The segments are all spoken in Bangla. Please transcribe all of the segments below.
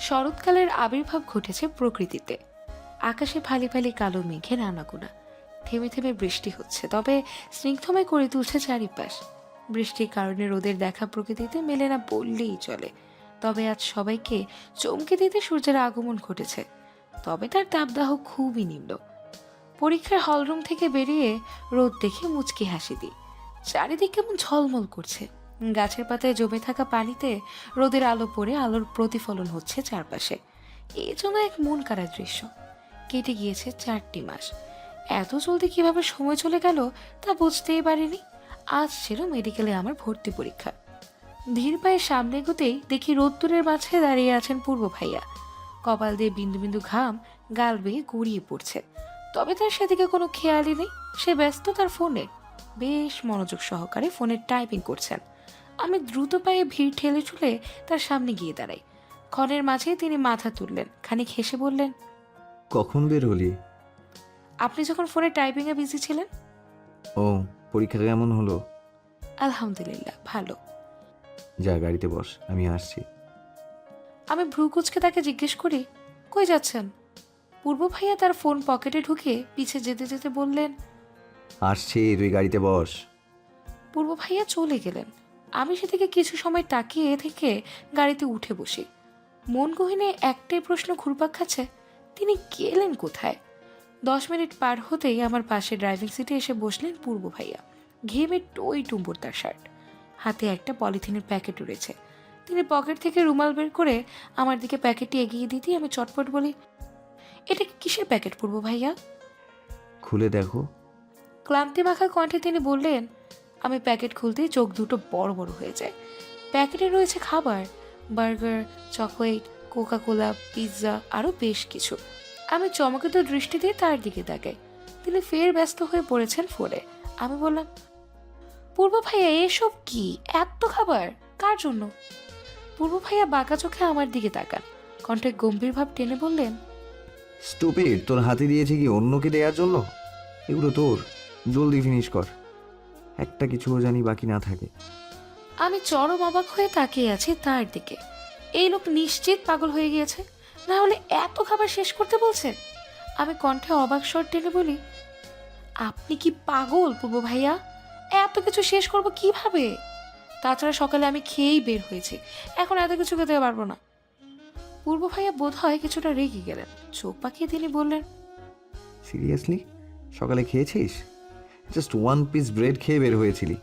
শরৎকালের আবির্ভাব ঘটেছে প্রকৃতিতে। আকাশে ফালি ফালি কালো মেঘের আনাগোনা। থেমে থেমে বৃষ্টি হচ্ছে, তবে স্নিগ্ধময় করে তুলছে চারিপাশ। বৃষ্টির কারণে রোদের দেখা প্রকৃতিতে মেলে না বললেই চলে। তবে আজ সবাইকে চমকে দিতে সূর্যের আগমন ঘটেছে, তবে তার তাপদাহ খুবই নিম্ন। পরীক্ষার হলরুম থেকে বেরিয়ে রোদ দেখে মুচকি হাসি দিই। চারিদিক কেমন ঝলমল করছে। গাছের পাতায় জমে থাকা পানিতে রোদের আলো পড়ে আলোর প্রতিফলন হচ্ছে চারপাশে। এই জন্য এক মন কাড়া দৃশ্য। কেটে গিয়েছে 4টি মাস। এত জলদি কিভাবে সময় চলে গেল তা বুঝতেই পারিনি। আজ ছিল মেডিকেলে আমার ভর্তি পরীক্ষা। ধীর পায়ে সামনে এগোতেই দেখি রোদ্দুরের মাঝে দাঁড়িয়ে আছেন পূর্ব ভাইয়া। কপাল দিয়ে বিন্দু বিন্দু ঘাম গাল বেয়ে গড়িয়ে পড়ছে, তবে তার সেদিকে কোনো খেয়ালই নেই। সে ব্যস্ত তার ফোনে, বেশ মনোযোগ সহকারে ফোনে টাইপিং করছেন। আমি দ্রুত পায়ে ভিড় ঠেলে ঠুলে তার সামনে গিয়ে দাঁড়াই। ক্ষণের মাঝে তিনি মাথা তুললেন, খানিক হেসে বললেন, কখন বের হলি? আপনি যখন ফোনে টাইপিংয়ে বিজি ছিলেন। ও, পরীক্ষা কেমন হলো? আলহামদুলিল্লাহ, ভালো। যা, গাড়িতে বস, আমি আসছি। আমি ভ্রু কুঁচকে তাকে জিজ্ঞেস করি, কই যাচ্ছেন? পূর্ব ভাইয়া তার ফোন পকেটে ঢুকে পিছে যেতে যেতে বললেন, আসছি, তুই গাড়িতে বস। পূর্ব ভাইয়া চলে গেলেন। আমি সেদিকে কিছু সময় তাকিয়ে থেকে গাড়িতে উঠে বসি। মন গহীনে একটাই প্রশ্ন ঘুরপাক খাচ্ছে, তিনি গেলেন কোথায়? 10 মিনিট পার হতেই আমার পাশে ড্রাইভিং সিটে এসে বসলেন পূর্ব ভাইয়া। ঘেমে টই টুম্বর তার শার্ট, হাতে একটা পলিথিনের প্যাকেট রয়েছে। তিনি পকেট থেকে রুমাল বের করে আমার দিকে প্যাকেটটি এগিয়ে দিতেই আমি চটপট বলি, এটা কিসের প্যাকেট পূর্ব ভাইয়া? খুলে দেখো। ক্লান্তি মাখা কণ্ঠে তিনি বললেন। আমি প্যাকেট খুলতেই চোখ দুটো বড় বড় হয়ে যায়। প্যাকেটে রয়েছে খাবার, burger, chocolate, Coca Cola, pizza, আরও বেশ কিছু। আমি চমকিত দৃষ্টি দিয়ে তার দিকে তাকাই। তিনি ফের ব্যস্ত হয়ে পড়েছেন ফোনে। আমি বললাম, পূর্ব ভাইয়া এসব কি? এত খাবার কার জন্য? পূর্ব ভাইয়া বাঁকা চোখে আমার দিকে তাকান, কণ্ঠে গম্ভীর ভাব টেনে বললেন, স্টুপিড, তোর হাতে দিয়েছে কি অন্যকে দেওয়ার জন্য? এগুলো তোর, জলদি ফিনিশ কর, একটা কিছুও জানি বাকি না থাকে। আমি চরম অবাক হয়ে তাকিয়ে আছি তার দিকে। এই লোক নিশ্চিত পাগল হয়ে গিয়েছে, না হলে এত খাবার শেষ করতে বলছে। আমি কণ্ঠে অবাক স্বর টেনে বলি, আপনি কি পাগল পূর্ব ভাইয়া? এত কিছু শেষ করব কিভাবে? তাছাড়া সকালে আমি খেয়েই বের হয়েছি, এখন এত কিছু খেতে পারবো না। পূর্ব ভাইয়া বোধ হয় কিছুটা রেগে গেলেন। চোখ পাকিয়ে তিনি বললেন, সিরিয়াসলি? সকালে খেয়েছিস? জাস্ট 1 পিস ব্রেড খেয়ে বের হয়েছিলি।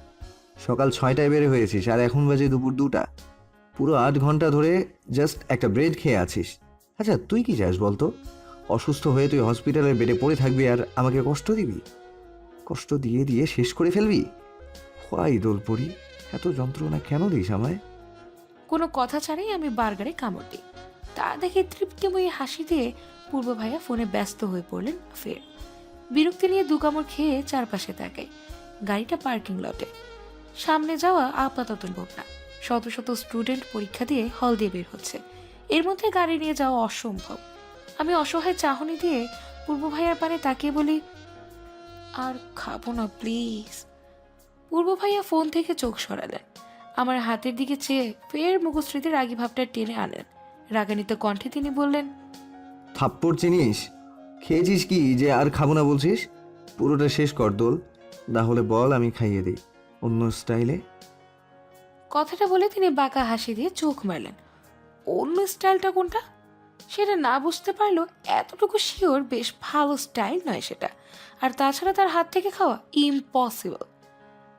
সকাল 6টায় বের হয়েছিস আর এখন বাজে দুপুর 2টা। পুরো 8 ঘন্টা ধরে জাস্ট একটা ব্রেড খেয়ে আছিস। আচ্ছা, তুই কি চাস বলতো? অসুস্থ হয়ে তুই হসপিটালের বেডে পড়ে থাকবি আর আমাকে কষ্ট দিবি? কষ্ট দিয়ে দিয়ে শেষ করে ফেলবি? হোয়াই দোলপরি, এত যন্ত্রণা কেন দিস আমায়? কোনো কথা ছাড়াই আমি বার্গারে কামড় দিই। তা দেখে তৃপ্তিময়ী হাসি দিয়ে পূর্ব ভাইয়া ফোনে ব্যস্ত হয়ে পড়লেন ফের। বিরক্তি নিয়ে 2 কামড় খেয়ে চারপাশে তাকাই। গাড়িটা পার্কিং লটে। সামনে যাওয়া আপাতত সম্ভব না। শত শত স্টুডেন্ট পরীক্ষা দিয়ে হল দিয়ে বের হচ্ছে, এর মধ্যে গাড়ি নিয়ে যাওয়া অসম্ভব। আমি অসহায় চাহনি দিয়ে পূর্ব ভাইয়ার পানে তাকিয়ে বলি, আর খাবো না প্লিজ। পূর্ব ভাইয়া ফোন থেকে চোখ সরালেন। আমার হাতের দিকে চেয়ে ফের মুখশ্রীতে রাগী ভাবটা টেনে আনেন। রাগান্বিত কণ্ঠে তিনি বললেন, থাপ্পড় চিনিস? খেয়েছিস কি যে আর খাবো না বলছিস? পুরোটা শেষ কর দোল, না হলে বল আমি খাইয়ে দিই অন্য স্টাইলে। কথাটা বলে তিনি বাঁকা হাসি দিয়ে চোখ মারলেন। অন্য স্টাইলটা কোনটা সেটা না বুঝতে পারলো এতটুকু শিওর বেশ ভালো স্টাইল নয় সেটা। আর তাছাড়া তার হাত থেকে খাওয়া ইম্পসিবল।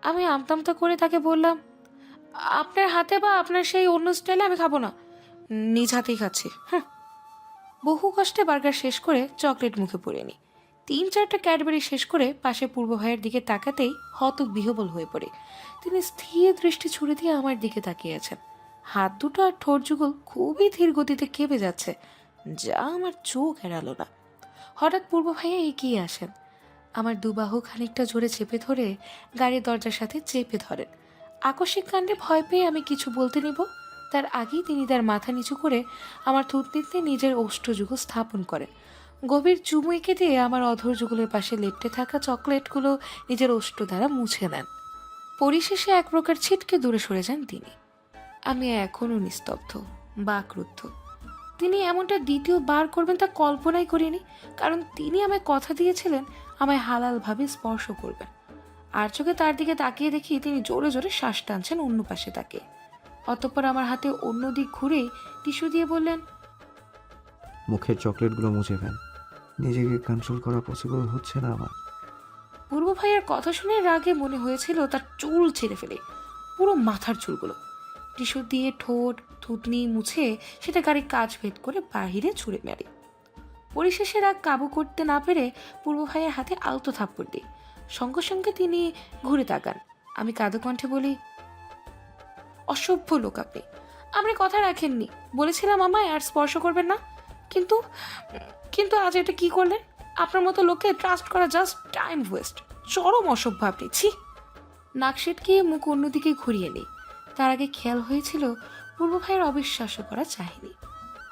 আমি আমতামতা করে তাকে বললাম, আপনার হাতে বা আপনার সেই অন্য স্টাইলে আমি খাবো না, নিজ হাতেই খাচ্ছি। বহু কষ্টে বার্গার শেষ করে চকলেট মুখে পড়ে নি। 3-4টা ক্যাডবেরি শেষ করে পাশে পূর্ব ভাইয়ের দিকে তাকাতেই হতক বিহবল হয়ে পড়ে। তিনি স্থির দৃষ্টি ছুড়ে দিয়ে আমার দিকে তাকিয়ে আছেন। হাত দুটো আর ঠোঁট যুগল খুবই ধীর গতিতে কেঁপে যাচ্ছে, যা আমার চোখ এড়ালো না। হঠাৎ পূর্ব ভাইয়া এগিয়ে আসেন, আমার দুবাহু খানিকটা জোরে চেপে ধরে গাড়ির দরজার সাথে চেপে ধরেন। আকস্মিক কাণ্ডে ভয় পেয়ে আমি কিছু বলতে নিব, তার আগেই তিনি তার মাথা নিচু করে আমার থুতনিতে নিজের ওষ্ঠযুগল স্থাপন করেন। গভীর চুমু এঁকে দিয়ে আমার অধর যুগলের পাশে লেপ্টে থাকা চকলেটগুলো নিজের ওষ্ঠ দ্বারা মুছে নেন। পরিশেষে এক প্রকার ছিটকে দূরে সরে যান তিনি। আমি এখনও নিস্তব্ধ, বাকরুদ্ধ। তিনি এমনটা দ্বিতীয়বার করবেন তা কল্পনাই করিনি, কারণ তিনি আমায় কথা দিয়েছিলেন আমায় হালালভাবে স্পর্শ করবেন। আর চোখে তার দিকে তাকিয়ে দেখি তিনি জোরে জোরে শ্বাস টানছেন অন্য পাশে তাকিয়ে। অতঃপর আমার হাতে অন্য দিক ঘুরেই টিস্যু দিয়ে বললেন, মুখের চকলেটগুলো মুছে ফেল, নিজেকে কন্ট্রোল করা পসিবল হচ্ছে না আমার। পূর্ব ভাইয়ের কথা শুনে রাগে মনে হয়েছিল তার চুল ছেড়ে ফেলে, পুরো মাথার চুলগুলো। টিস্যু দিয়ে ঠোঁট থুতনি মুছে সেটা গাড়ির কাজ ভেদ করে বাহিরে ছুঁড়ে মারি। পরিশেষে রাগ কাবু করতে না পেরে পূর্ব ভাইয়ের হাতে আলতো থাপ্পড় দিই। সঙ্গে সঙ্গে তিনি ঘুরে তাকান। আমি কাঁদো কণ্ঠে বলি, অসভ্য লোক আপনি, আপনি কথা রাখেননি, বলেছিলাম আমায় আর স্পর্শ করবেন না, কিন্তু কিন্তু আজ এটা কি করলেন? আপনার মতো লোককে ট্রাস্ট করা জাস্ট টাইম ওয়েস্ট, চরম অসভ্য আপনি, ছি। নাক সেটকিয়ে মুখ অন্যদিকে ঘুরিয়ে নিই। তার আগে খেয়াল হয়েছিল পূর্ব ভাইয়ের অবিশ্বাস্য করা চাহিনি।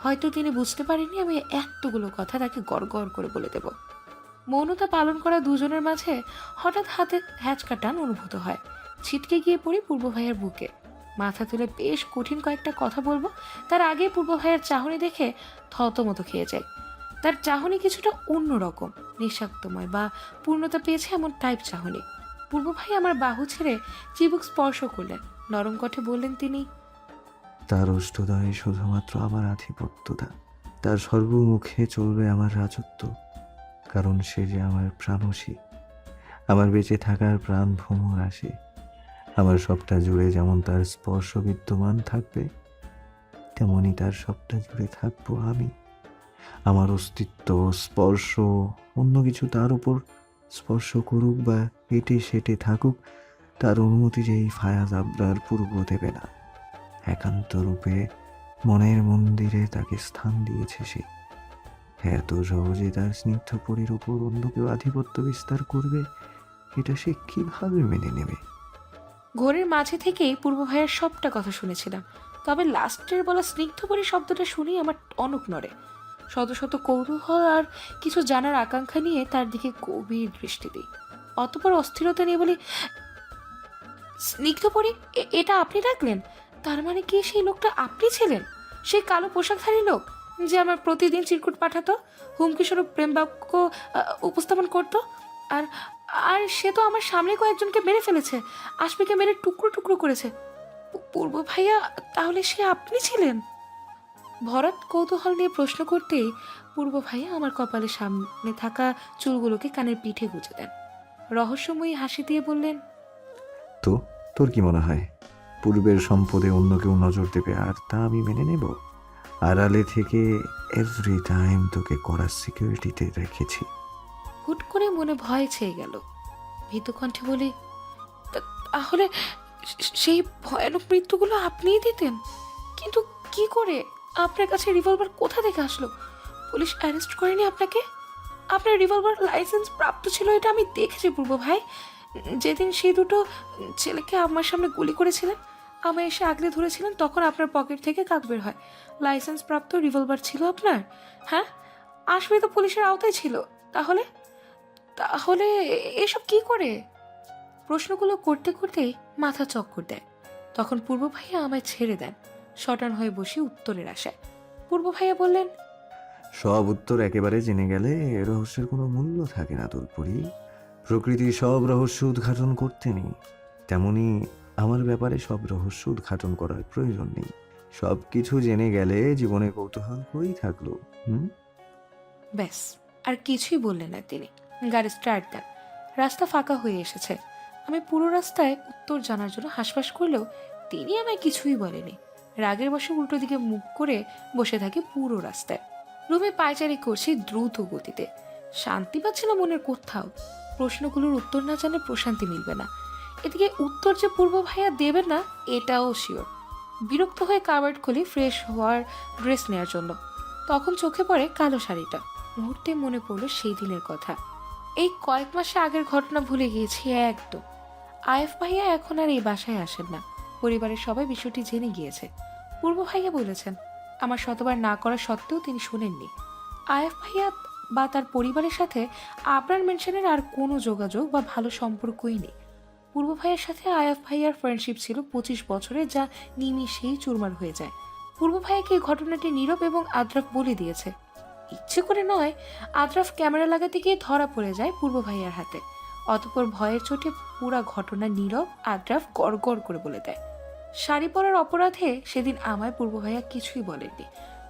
হয়তো তিনি বুঝতে পারেননি আমি এতগুলো কথা তাকে গড় করে বলে দেব। মৌনতা পালন করা দুজনের মাঝে হঠাৎ হাতে হ্যাচকা টান অনুভূত হয়। ছিটকে গিয়ে পড়ি পূর্ব ভাইয়ের বুকে। মাথা তুলে বেশ কঠিন কয়েকটা কথা বলবো, তার আগে পূর্ব ভাইয়ের চাহনি দেখে থতমতো খেয়ে যায়। তার চাহনি কিছুটা অন্যরকম, নিঃস্বার্থময় বা পূর্ণতা পেয়েছে এমন টাইপ চাহনি। পূর্ব ভাই আমার বাহু ছেড়ে চিবুক স্পর্শ করলেন। নরম কণ্ঠে বললেন তিনি, তার অষ্টদয়ে শুধুমাত্র আমার আধিপত্যতা, তার সর্বমুখে চলবে আমার রাজত্ব, কারণ সে যে আমার প্রাণসী, আমার বেঁচে থাকার প্রাণ ভ্রমর আসে। আমার সবটা জুড়ে যেমন তার স্পর্শ বিদ্যমান থাকবে, তেমনি তার সবটা জুড়ে থাকবো আমি। আমার অস্তিত্ব, স্পর্শ, অন্য কিছু তার উপর স্পর্শ করুক বা হেঁটে সেটে থাকুক, তার অনুমতি যে এই ফায়াজ আবরার পূর্ব দেবে না। একান্ত রূপে মনের মন্দিরে তাকে স্থান দিয়েছে সে। এত সহজে তার স্নিগ্ধ পরীর উপর অন্য কেউ আধিপত্য বিস্তার করবে, এটা সে কিভাবে মেনে নেবে? ঘোরের মাঝে থেকেই পূর্ব ভাইয়ের সবটা কথা শুনেছিলাম, তবে লাস্টের বলা স্নিগ্ধপরী শব্দটা শুনেই আমার অনক নড়ে। শত শত কৌতূহল আর কিছু জানার আকাঙ্ক্ষা নিয়ে তার দিকে গভীর দৃষ্টি দিই। অতপর অস্থিরতা নিয়ে বলি, স্নিগ্ধপরী, এটা আপনি ডাকলেন? তার মানে কি সেই লোকটা আপনি ছিলেন? সেই কালো পোশাকধারী লোক যে আমার প্রতিদিন চিরকুট পাঠাতো, হুমকিস্বরূপ প্রেম বাক্য উপস্থাপন করতো? আর আর সে তো আমার সামনে কয়েকজনকে মেরে ফেলেছে, আশমিকে মেরে টুকরো টুকরো করেছে। পূর্ব ভাইয়া, তাহলে সে আপনি ছিলেন? ভরত কৌতূহল নিয়ে প্রশ্ন করতেই পূর্ব ভাইয়া আমার কপালের সামনে থাকা চুলগুলোকে কানের পিঠে গুঁজে দেন। রহস্যময়ী হাসি দিয়ে বললেন, তো তোর কি মনে হয় পূর্বের সম্পদে অন্য কেউ নজর দেবে আর তা আমি মেনে নেব? আড়ালে থেকে এভরি টাইম তোকে কড়া সিকিউরিটিতে রেখেছি। হুট করে মনে ভয় ছেয়ে গেল। ভীত কণ্ঠে বলি, তাহলে সেই ভয়ানক মৃত্যুগুলো আপনিই দিতেন? কিন্তু কি করে? আপনার কাছে রিভলভার কোথা থেকে আসলো? পুলিশ অ্যারেস্ট করেনি আপনাকে? আপনার রিভলভার লাইসেন্স প্রাপ্ত ছিল, এটা আমি দেখেছি পূর্ব ভাই। যেদিন সেই দুটো ছেলেকে আমার সামনে গুলি করেছিলেন, আমায় এসে আগলে ধরেছিলেন, তখন আপনার পকেট থেকে কাক বের হয়। লাইসেন্স প্রাপ্ত রিভলভার ছিল আপনার? হ্যাঁ, আশমি তো পুলিশের আওতায় ছিল। তাহলে তাহলে এসব কি করে? প্রশ্নগুলো করতে করতেই মাথা চক্কর দেয়। তখন পূর্ব ভাইয়া আমায় ছেড়ে দেন, শটান হয়ে বসে উত্তরের আশায়। পূর্ব ভাইয়া বললেন, সব উত্তর একেবারে জেনে গেলে এ রহস্যের কোনো মূল্য থাকে না তোর পরি। প্রকৃতি সব রহস্য উদ্ঘাটন করতে নেই, তেমনি আমার ব্যাপারে সব রহস্য উদ্ঘাটন করার প্রয়োজন নেই। সব কিছু জেনে গেলে জীবনে কৌতূহল কই থাকলো? ব্যাস, আর কিছুই বললেন না তিনি। গাড়ি স্টার্ট দেন। রাস্তা ফাঁকা হয়ে এসেছে। আমি পুরো রাস্তায় উত্তর জানার জন্য হাসপাস করলেও তিনি আমায় কিছুই বলেনি। রাগের বশে উল্টো দিকে মুখ করে বসে থাকি পুরো রাস্তায়। রুমে পায়চারি করছি দ্রুত গতিতে। শান্তি পাচ্ছে না মনের কোথাও। প্রশ্নগুলোর উত্তর না জানলে প্রশান্তি মিলবে না। এদিকে উত্তর যে পূর্ব ভাইয়া দেবেন না এটাও শিওর। বিরক্ত হয়ে কাবার্ড খুলি ফ্রেশ হওয়ার ড্রেস নেওয়ার জন্য। তখন চোখে পড়ে কালো শাড়িটা। মুহূর্তে মনে পড়লো সেই দিনের কথা। এই কয়েক মাসে আগের ঘটনা ভুলে গিয়েছি একদম। আয়েফ ভাইয়া এখন আর এই বাসায় আসেন না। পরিবারের সবাই বিষয়টি জেনে গিয়েছে। পূর্ব ভাইয়া বলেছেন, আমার শতবার না করা সত্ত্বেও তিনি শোনেননি। আয়েফ ভাইয়া বা তার পরিবারের সাথে আবরার মেনশনের আর কোনো যোগাযোগ বা ভালো সম্পর্কই নেই। পূর্ব ভাইয়ের সাথে আয়েফ ভাইয়ার ফ্রেন্ডশিপ ছিল 25 বছরে, যা নিমিষেই চুরমার হয়ে যায়। পূর্ব ভাইকে ঘটনাটি নীরব এবং আদ্রাফ বলে দিয়েছে। ইচ্ছে করে নয়, আদ্রাফ ক্যামেরা লাগাতে গিয়ে ধরা পড়ে যায় পূর্ব ভাইয়ার হাতে। অতঃপর ভয়ের চোটে পুরা ঘটনা নীরব আদ্রাফ গড় গড় করে বলে দেয়। শাড়ি পরার অপরাধে সেদিন আমায় পূর্ব ভাইয়া কিছুই বলেননি,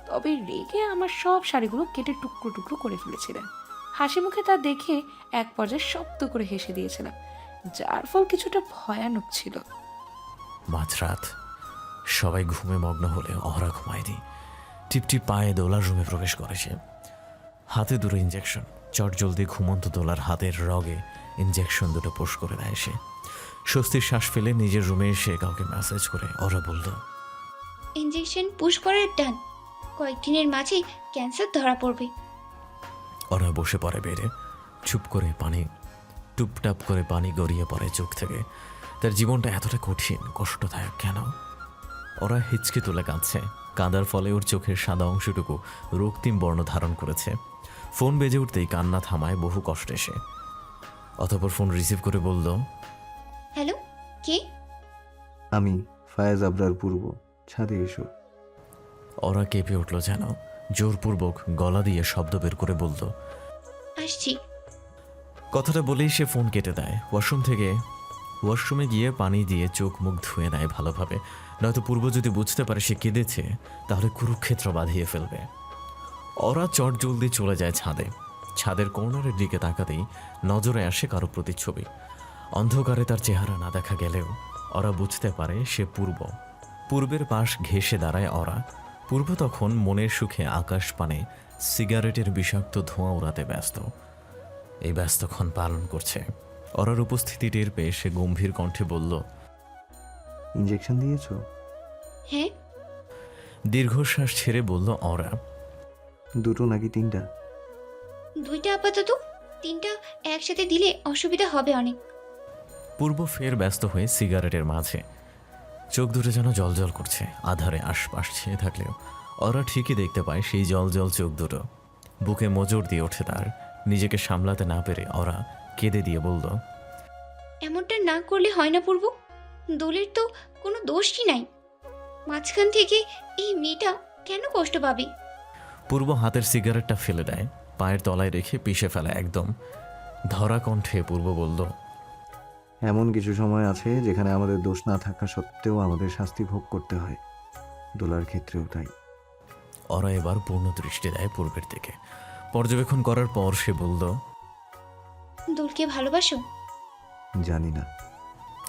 তবে রেগে আমার সব শাড়িগুলো কেটে টুকরো টুকরো করে ফেলেছিলেন। হাসি মুখে তা দেখে এক পর্যায়ে শব্দ করে হেসে দিয়েছিলাম, যার ফল কিছুটা ভয়ানক ছিল। মাঝরাত, সবাই ঘুমে মগ্ন হলে অহরা ঘুমায়নি। টিপটিপ পায়ে দোলার রুমে প্রবেশ করেছে। হাতে দুটো ইঞ্জেকশন। চটজলদি ঘুমন্ত দোলার হাতের রগে ইঞ্জেকশন দুটো পোষ করে দেয় সে। স্বস্তির শ্বাস ফেলে নিজের রুমে এসে কাউকে মেসেজ করে ওরা বলল, ইঞ্জেকশন পুশ করার ডান, কয়েকদিনের মাঝেই ক্যান্সার ধরা পড়বে। ওরা বসে পড়ে বেড়ে, চুপ করে পানি টুপটাপ করে পানি গড়িয়ে পড়ে চোখ থেকে। তার জীবনটা এতটা কঠিন, কষ্টদায়ক কেন? ওরা হিচকে তুলে কাঁদছে। কাঁদার ফলে ওর চোখের সাদা অংশটুকু রক্তিম বর্ণ ধারণ করেছে। ফোন বেজে উঠতেই কান্না থামায় বহু কষ্টে সে। অতঃপর ফোন রিসিভ করে বলল, হ্যালো, কে? আমি ফায়েজ আবরার পূর্ব, ছাদে এসো। ওরা কেঁপে উঠল যেন। জোরপূর্বক গলা দিয়ে শব্দ বের করে বলল, আসছি। কথাটা বলেই সে ফোন কেটে দেয়। ওয়াশরুমে গিয়ে পানি দিয়ে চোখ মুখ ধুয়ে নেয় ভালোভাবে। নয়তো পূর্ব যদি বুঝতে পারে সে কেঁদেছে, তাহলে কুরুক্ষেত্র বাঁধিয়ে ফেলবে। ওরা চট জলদি চলে যায় ছাদে। ছাদের কর্নারের দিকে তাকাতেই নজরে আসে কারো প্রতিচ্ছবি। অন্ধকারে তার চেহারা না দেখা গেলেও ওরা বুঝতে পারে সে পূর্ব। পূর্বের পাশ ঘেঁষে দাঁড়ায় ওরা। পূর্ব তখন মনের সুখে আকাশ পানে সিগারেটের বিষাক্ত ধোঁয়া উড়াতে ব্যস্ত। এই ব্যস্তক্ষণ পালন করছে। ওরার উপস্থিতি টের পেয়ে সে গম্ভীর কণ্ঠে বলল, ইঞ্জেকশন দিয়েছো? হ্যাঁ। দীর্ঘশ্বাস ছেড়ে বলল ওরা। দুটো নাকি তিনটা? দুইটা আপাতত, তিনটা একসাথে দিলে অসুবিধা হবে অনেক। পূর্ব ফের ব্যস্ত হয়ে সিগারেটের মাঝে। চোখ দুটো যেন জলজল করছে আধারে আশপাশ ছেয়ে থাকলেও। ওরা ঠিকই দেখতে পায় সেই জলজল চোখ দুটো। বুকে মোজর দিয়ে ওঠে তার। নিজেকে সামলাতে না পেরে ওরা কেঁদে দিয়ে বলল, এমনটা না করলে হয় না পূর্ব। দোলের তো কোনো দোষই নাই। মাঝখান থেকে এই মেয়েটা কেন কষ্ট পাবে? পূর্ব হাতের সিগারেটটা ফেলে দেয়, পায়ের তলায় রেখে পিষে ফেলে একদম। ধরা কণ্ঠে পূর্ব বলল, এমন কিছু সময় আছে যেখানে আমাদের দোষ না থাকা সত্ত্বেও আমাদের শাস্তি ভোগ করতে হয়। দোলার ক্ষেত্রেও তাই। ওরা এবার পূর্ণ দৃষ্টি দেয় পূর্বের দিকে। পর্যবেক্ষণ করার পর সে বলল, দোলকে ভালোবাসো? জানি না।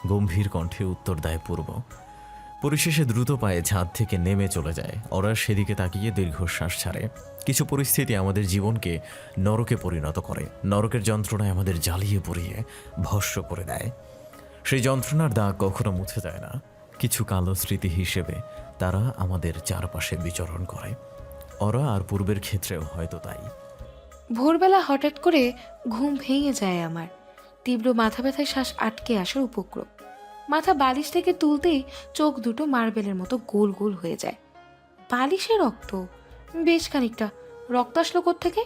গম্ভীর কণ্ঠে উত্তর দেয় পূর্ব। পরিশেষে দ্রুত পায়ে ছাদ থেকে নেমে চলে যায়। ওরা সেদিকে তাকিয়ে দীর্ঘশ্বাস ছাড়ে। কিছু পরিস্থিতি আমাদের জীবনকে নরকে পরিণত করে। নরকের যন্ত্রণায় আমাদের জ্বালিয়ে পুড়িয়ে ভস্ম করে দেয়। সেই যন্ত্রণার দাগ কখনো মুছে যায় না। কিছু কালো স্মৃতি হিসেবে তারা আমাদের চারপাশে বিচরণ করে। ওরা আর পূর্বের ক্ষেত্রেও হয়তো তাই। ভোরবেলা হঠাৎ করে ঘুম ভেঙে যায় আমার। তীব্র মাথা ব্যথায় শ্বাস আটকে আসার উপক্রম। মাথা বালিশ থেকে তুলতেই চোখ দুটো মার্বেলের মতো গোল গোল হয়ে যায়। বালিশে রক্ত, বেশ খানিকটা। রক্ত আসলো কোত্থেকে?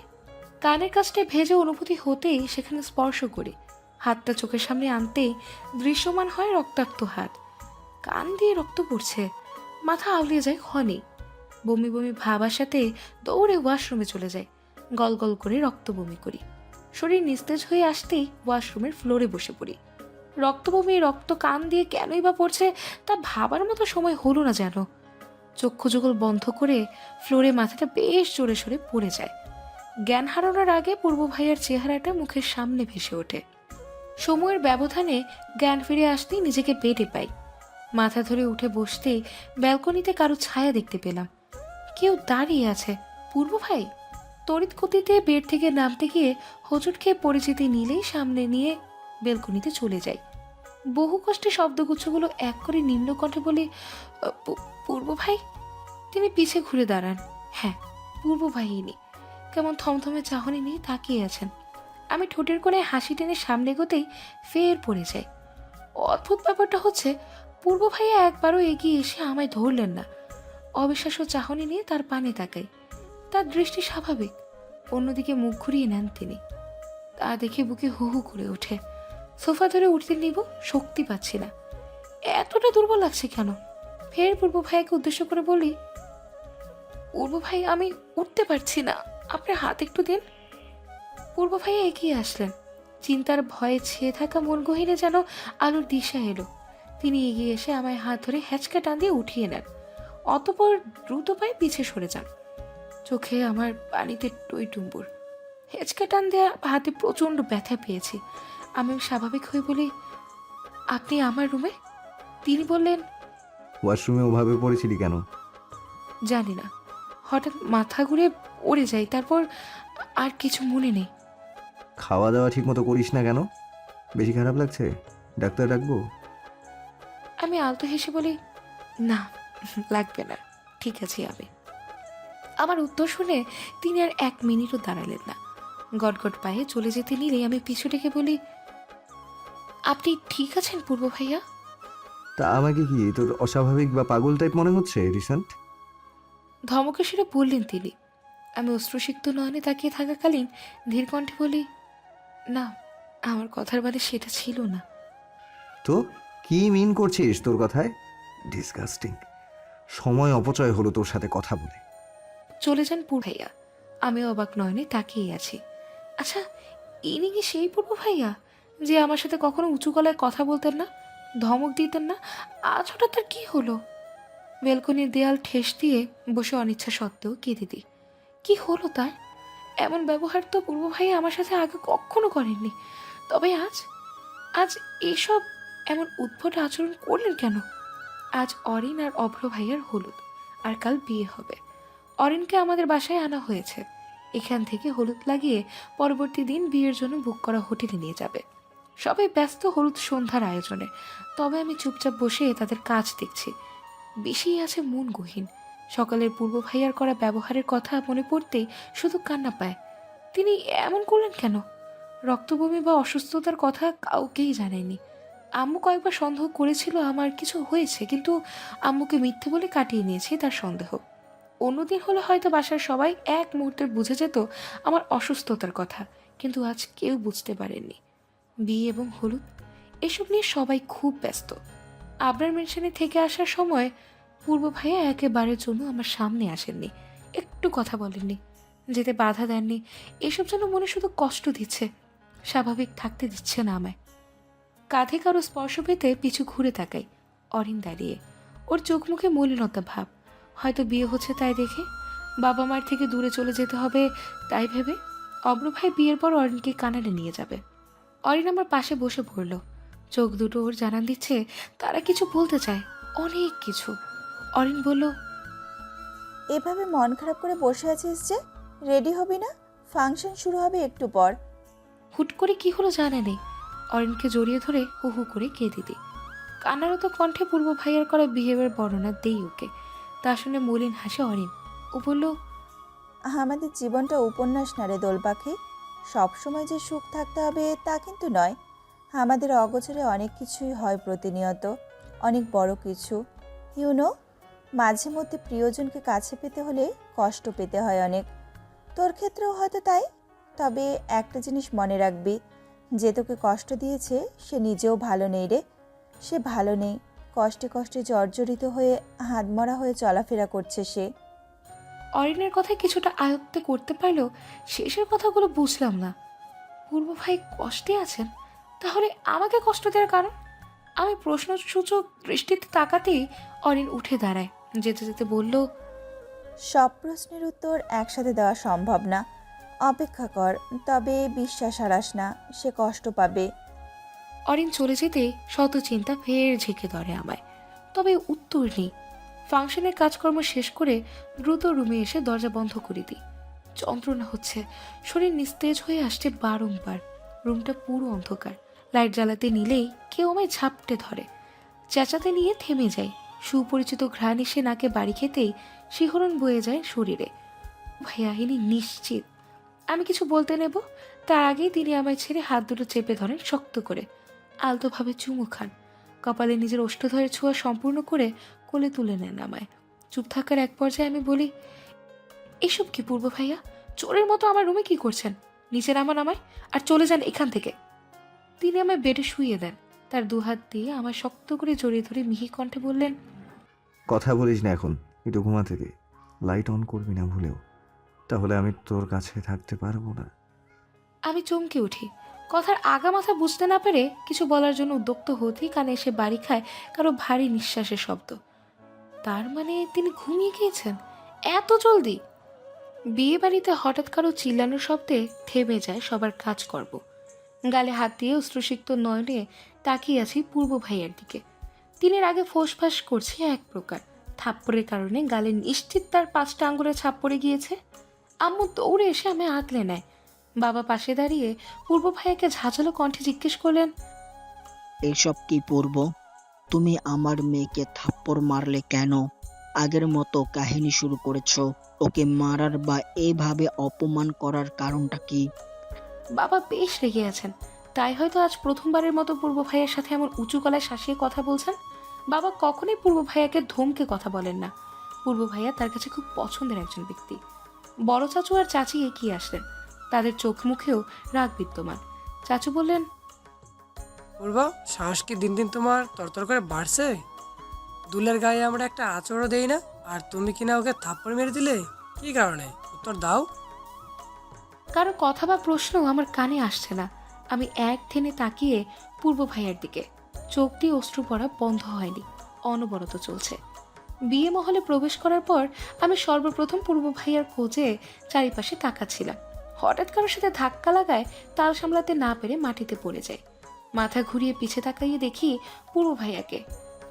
কানের কাছটা ভেজে অনুভূতি হতেই সেখানে স্পর্শ করি। হাতটা চোখের সামনে আনতেই দৃশ্যমান হয় রক্তাক্ত হাত। কান দিয়ে রক্ত পড়ছে। মাথা আউলিয়ে যায় ক্ষণে। বমি বমি ভাব আসাতে দৌড়ে ওয়াশরুমে চলে যায়। গল গল করে রক্ত বমি করি। শরীর নিস্তেজ হয়ে আসতেই ওয়াশরুমের ফ্লোরে বসে পড়ি। রক্ত বমি, রক্ত কান দিয়ে কেনই বা পড়ছে তা ভাবার মতো সময় হলো না যেন। চক্ষু যুগল বন্ধ করে ফ্লোরে মাথাটা বেশ জোরে সরে পড়ে যায়। জ্ঞান হারানোর আগে পূর্ব ভাইয়ার চেহারাটা মুখের সামনে ভেসে ওঠে। সময়ের ব্যবধানে জ্ঞান ফিরে আসতেই নিজেকে বেডে পাই। মাথা ধরে উঠে বসতেই ব্যালকনিতে কারো ছায়া দেখতে পেলাম। কেউ দাঁড়িয়ে আছে। পূর্ব ভাই। তড়িৎ গতিতে বেড থেকে নামতে গিয়ে হোঁচট খেয়ে পরিচিতি নিলেই সামনে নিয়ে বেলকনিতে চলে যাই। বহু কষ্টে শব্দগুচ্ছগুলো এক করে নিম্ন কণ্ঠে বলি, পূর্ব ভাই। তিনি পিছে ঘুরে দাঁড়ান। হ্যাঁ, পূর্ব ভাই ইনি। কেমন থমথমে চাহনি নিয়ে তাকিয়ে আছেন। আমি ঠোঁটের কোণে হাসি টেনে সামনে এগোতেই ফের পড়ে যাই। অদ্ভুত ব্যাপারটা হচ্ছে, পূর্ব ভাইয়া একবারও এগিয়ে এসে আমায় ধরলেন না। অবিশ্বাস্য চাহনি নিয়ে তার পানে তাকাই। তার দৃষ্টি স্বাভাবিক। অন্যদিকে মুখ ঘুরিয়ে নেন তিনি। তা দেখে বুকে হু হু করে ওঠে। সোফা ধরে উঠতে নিব, শক্তি পাচ্ছি না। এতটা দুর্বল লাগছে কেন? ফের পূর্ব ভাইয়াকে উদ্দেশ্য করে বলি, পূর্ব ভাই আমি উঠতে পারছি না, আপনার হাত একটু দিন। পূর্ব ভাইয়া এগিয়ে আসলেন। চিন্তার ভয়ে ছেয়ে থাকা মন গহীনে যেন আলোর দিশা এলো। তিনি এগিয়ে এসে আমায় হাত ধরে হ্যাচকা টান দিয়ে উঠিয়ে নেন, অতঃপর দ্রুত পায়ে পিছে সরে যান। চোখে আমার পানিতে টইটুম্বুর। হেঁচকা টান দেওয়া হাতে প্রচণ্ড ব্যথা পেয়েছি। আমি স্বাভাবিক হয়ে বলি, আপনি আমার রুমে? তিনি বললেন, ওয়াশরুমে ওভাবে পড়েছিলি কেন? জানি না, হঠাৎ মাথা ঘুরে পড়ে যাই, তারপর আর কিছু মনে নেই। খাওয়া দাওয়া ঠিক মতো করিস না কেন? বেশি খারাপ লাগছে? ডাক্তার ডাকবো? আমি আলতো হেসে বলি, না লাগবে না, ঠিক আছে আমি। আমার উত্তর শুনে তিনি আর 1 মিনিটও দাঁড়ালেন না। গটগট পায়ে চলে যেতে নিলেই আমি পিছু ডেকে বলি, আপনি ঠিক আছেন পূর্ব ভাইয়া? তা আমাকে কি তোর অস্বাভাবিক বা পাগল টাইপ মনে হচ্ছে রিসেন্ট? ধমকে সেটা বললেন তিনি। আমি অশ্রুসিক্ত নয়নে তাকিয়ে থাকাকালীন ধীর কণ্ঠে বলি, না, আমার কথার মানে সেটা ছিল না। তো কি মিন করছিস তোর কথায়? ডিসগাস্টিং। সময় অপচয় হলো তোর সাথে কথা বলে। চলে যান পূর্ব ভাইয়া। আমি অবাক নয়নে তাকিয়ে আছি। আচ্ছা, ইনি কি সেই পূর্ব ভাইয়া যে আমার সাথে কখনো উঁচু গলায় কথা বলতেন না, ধমক দিতেন না? আজ হঠাৎ তার কি হলো? বেলকনির দেয়াল ঠেস দিয়ে বসে অনিচ্ছা সত্ত্বেও কেঁদে দিই। কি হলো তার? এমন ব্যবহার তো পূর্ব ভাইয়া আমার সাথে আগে কখনো করেননি। তবে আজ আজ এসব এমন উদ্ভট আচরণ করলেন কেন? আজ অরিন আর অভ্র ভাইয়ার হলুদ, আর কাল বিয়ে হবে। অরিনকে আমাদের বাসায় আনা হয়েছে। এখান থেকে হলুদ লাগিয়ে পরবর্তী দিন বিয়ের জন্য বুক করা হোটেলে নিয়ে যাবে। সবাই ব্যস্ত হলুদ সন্ধ্যার আয়োজনে, তবে আমি চুপচাপ বসে তাদের কাজ দেখছি। বেশি আছে মন গহীন। সকালের পূর্ব ভাইয়ার করা ব্যবহারের কথা মনে পড়তেই শুধু কান্না পায়। তিনি এমন করলেন কেন? রক্তবমি বা অসুস্থতার কথা কাউকেই জানায়নি। আম্মু কয়েকবার সন্দেহ করেছিল আমার কিছু হয়েছে, কিন্তু আম্মুকে মিথ্যে বলে কাটিয়ে নিয়েছি তার সন্দেহ। অন্যদিন হলে হয়তো বাসার সবাই এক মুহূর্তে বুঝে যেত আমার অসুস্থতার কথা, কিন্তু আজ কেউ বুঝতে পারেননি। বিয়ে এবং হলুদ এসব নিয়ে সবাই খুব ব্যস্ত। আবরার মেনশনে থেকে আসার সময় পূর্ব ভাইয়া একেবারের জন্য আমার সামনে আসেননি, একটু কথা বলেননি, যেতে বাধা দেননি। এসব যেন মনে শুধু কষ্ট দিচ্ছে, স্বাভাবিক থাকতে দিচ্ছে না আমায়। কাঁধে কারো স্পর্শ পেতে পিছু ঘুরে তাকাই। অরিন দাঁড়িয়ে, ওর চোখ মুখে মলিনতা ভাব। হয়তো বিয়ে হচ্ছে তাই দেখে, বাবা মার থেকে দূরে চলে যেতে হবে তাই ভেবে। অব্র ভাই বিয়ের পর অরিনকে কানাডা নিয়ে যাবে। অরিন আমার পাশে বসে পড়ল। চোখ দুটো ওর জানান দিচ্ছে তারা কিছু বলতে চায়, অনেক কিছু। অরিন বলল, এভাবে মন খারাপ করে বসে আছিস যে? রেডি হবি না? ফাংশন শুরু হবে একটু পর। হুট করে কি হলো জানা নেই, অরিনকে জড়িয়ে ধরে হু হু করে কেঁদে দিই। কান্নারত কণ্ঠে পূর্ব ভাইয়ার করা বিহেভিয়ার বর্ণনা দেই ওকে। তা শুনে মলিন হাসে অরিন। ও বলল, আমাদের জীবনটা উপন্যাস না রে দোল পাখি। সবসময় যে সুখ থাকতে হবে তা কিন্তু নয়। আমাদের অগোচরে অনেক কিছুই হয় প্রতিনিয়ত, অনেক বড় কিছু। ইউনো, মাঝে মধ্যে প্রিয়জনকে কাছে পেতে হলে কষ্ট পেতে হয় অনেক। তোর ক্ষেত্রেও হয়তো তাই। তবে একটা জিনিস মনে রাখবি, যে তোকে কষ্ট দিয়েছে সে নিজেও ভালো নেই রে। সে ভালো নেই, কষ্টে কষ্টে জর্জরিত হয়ে হাতমরা হয়ে চলাফেরা করছে সে। অরিনের কথায় কিছুটা আয়ত্তে করতে পারলেও শেষের কথাগুলো বুঝলাম না। পূর্ব ভাই কষ্টে আছেন, তাহলে আমাকে কষ্ট দেওয়ার কারণ? আমি প্রশ্নসূচক দৃষ্টিতে তাকাতেই অরিন উঠে দাঁড়ায়, যেতে যেতে বলল, সব প্রশ্নের উত্তর একসাথে দেওয়া সম্ভব না। অপেক্ষা কর, তবে বিশ্বাস হারাস না, সে কষ্ট পাবে। অরিন চলে যেতেই শত চিন্তা ফের ঝেঁকে ধরে আমায়, তবে উত্তর নেই। ফাংশনের কাজকর্ম শেষ করে দ্রুত রুমে এসে দরজা বন্ধ করে দিই। যন্ত্রণা হচ্ছে, শরীর নিস্তেজ হয়ে আসছে বারংবার। রুমটা পুরো অন্ধকার। লাইট জ্বালাতে নিলেই কেউ আমায় ঝাপটে ধরে। চেঁচাতে নিয়ে থেমে যায়। সুপরিচিত ঘ্রাণ এসে নাকে বাড়ি খেতেই শিহরণ বয়ে যায় শরীরে। ভাইয়া ইনি নিশ্চিত আমি কিছু বলতে নেব, তার আগেই তিনি আমায় ছেড়ে হাত দুটো চেপে ধরেন শক্ত করে। আলতোভাবে চুমু খান। কপালে নিজের ওষ্ঠধরের ছোঁয়া সম্পূর্ণ করে কোলে তুলে নেন আমায়। চুপ থাকার এক পর্যায়ে আমি বলি, এসব কি পূর্ব ভাইয়া? চোরের মতো আমার রুমে কি করছেন? নিচে নামান আমায়, আর চলে যান এখান থেকে। তিনি আমায় বেডে শুইয়ে দেন। তার দুহাত দিয়ে আমায় শক্ত করে জড়িয়ে ধরে মিহি কণ্ঠে বললেন, কথা বলিস না এখন, একটু ঘুমাতে দে। লাইট অন করবি না ভুলেও, তাহলে আমি তোর কাছে থাকতে পারবো না। আমি চমকে উঠি। কথার আগা মাথা বুঝতে না পেরে কিছু বলার জন্য উদ্যক্ত হতেই কানে এসে বাড়ি খায় কারো ভারী নিঃশ্বাসের শব্দ। তার মানে তিনি ঘুমিয়ে গিয়েছেন এত জলদি? বিয়ে বাড়িতে হঠাৎ কারো চিল্লানোর শব্দে থেমে যায় সবার কাজকর্ম। গালে হাত দিয়ে অশ্রুসিক্ত নয়নে তাকিয়ে আছি পূর্ব ভাইয়ার দিকে। দিনের আগে ফোঁসফাঁস করছে এক প্রকার। থাপ্পড়ের কারণে গালে নিশ্চিত তার 5টা আঙ্গুলে ছাপ পড়ে গিয়েছে। আম্মু দৌড়ে এসে আমি আগলে নেয়। বাবা পাশে দাঁড়িয়ে পূর্ব ভাইয়াকে ঝাঁঝালো কণ্ঠে জিজ্ঞেস করলেন, এইসব কি পূর্ব? তুমি আমার মেয়েকে থাপ্পড় মারলে কেন? আগের মতো কাহিনী শুরু করেছো। ওকে মারার বা এইভাবে অপমান করার কারণটা কি? বাবা বেশ রেগে আছেন। তাই হয়তো আজ প্রথমবারের মতো পূর্ব ভাইয়ের সাথে এমন উঁচু গলায় শাসিয়ে কথা বলছেন। বাবা কখনোই পূর্ব ভাইয়াকে ধমকে কথা বলেন না। পূর্ব ভাইয়া তার কাছে খুব পছন্দের একজন ব্যক্তি। বড় চাচু আর চাচি এগিয়ে আসলেন। তাদের চোখ মুখেও রাগ বিদ্যমান। চাচু বললেন, পূর্ব, সাহস কি দিন দিন তোমার তরতর করে বাড়ছে? দুলের গায়ে আমরা একটা আঁচড়ও দেই না, আর তুমি কিনা ওকে থাপ্পড় মেরে দিলে? কি কারণে? উত্তর দাও। কারো কথা বা প্রশ্ন আমার কানে আসছে না। আমি এক থেনে তাকিয়ে পূর্ব ভাইয়ার দিকে। চোখ দিয়ে অশ্রু পড়া বন্ধ হয়নি, অনবরত চলছে। বিয়ে মহলে প্রবেশ করার পর আমি সর্বপ্রথম পূর্ব ভাইয়ার খোঁজে চারিপাশে তাকাচ্ছিলাম। হঠাৎ কারোর সাথে ধাক্কা লাগায় তাল সামলাতে না পেরে মাটিতে পড়ে যায়। মাথা ঘুরিয়ে পিছে তাকাইয়ে দেখি পূর্ব ভাইয়াকে।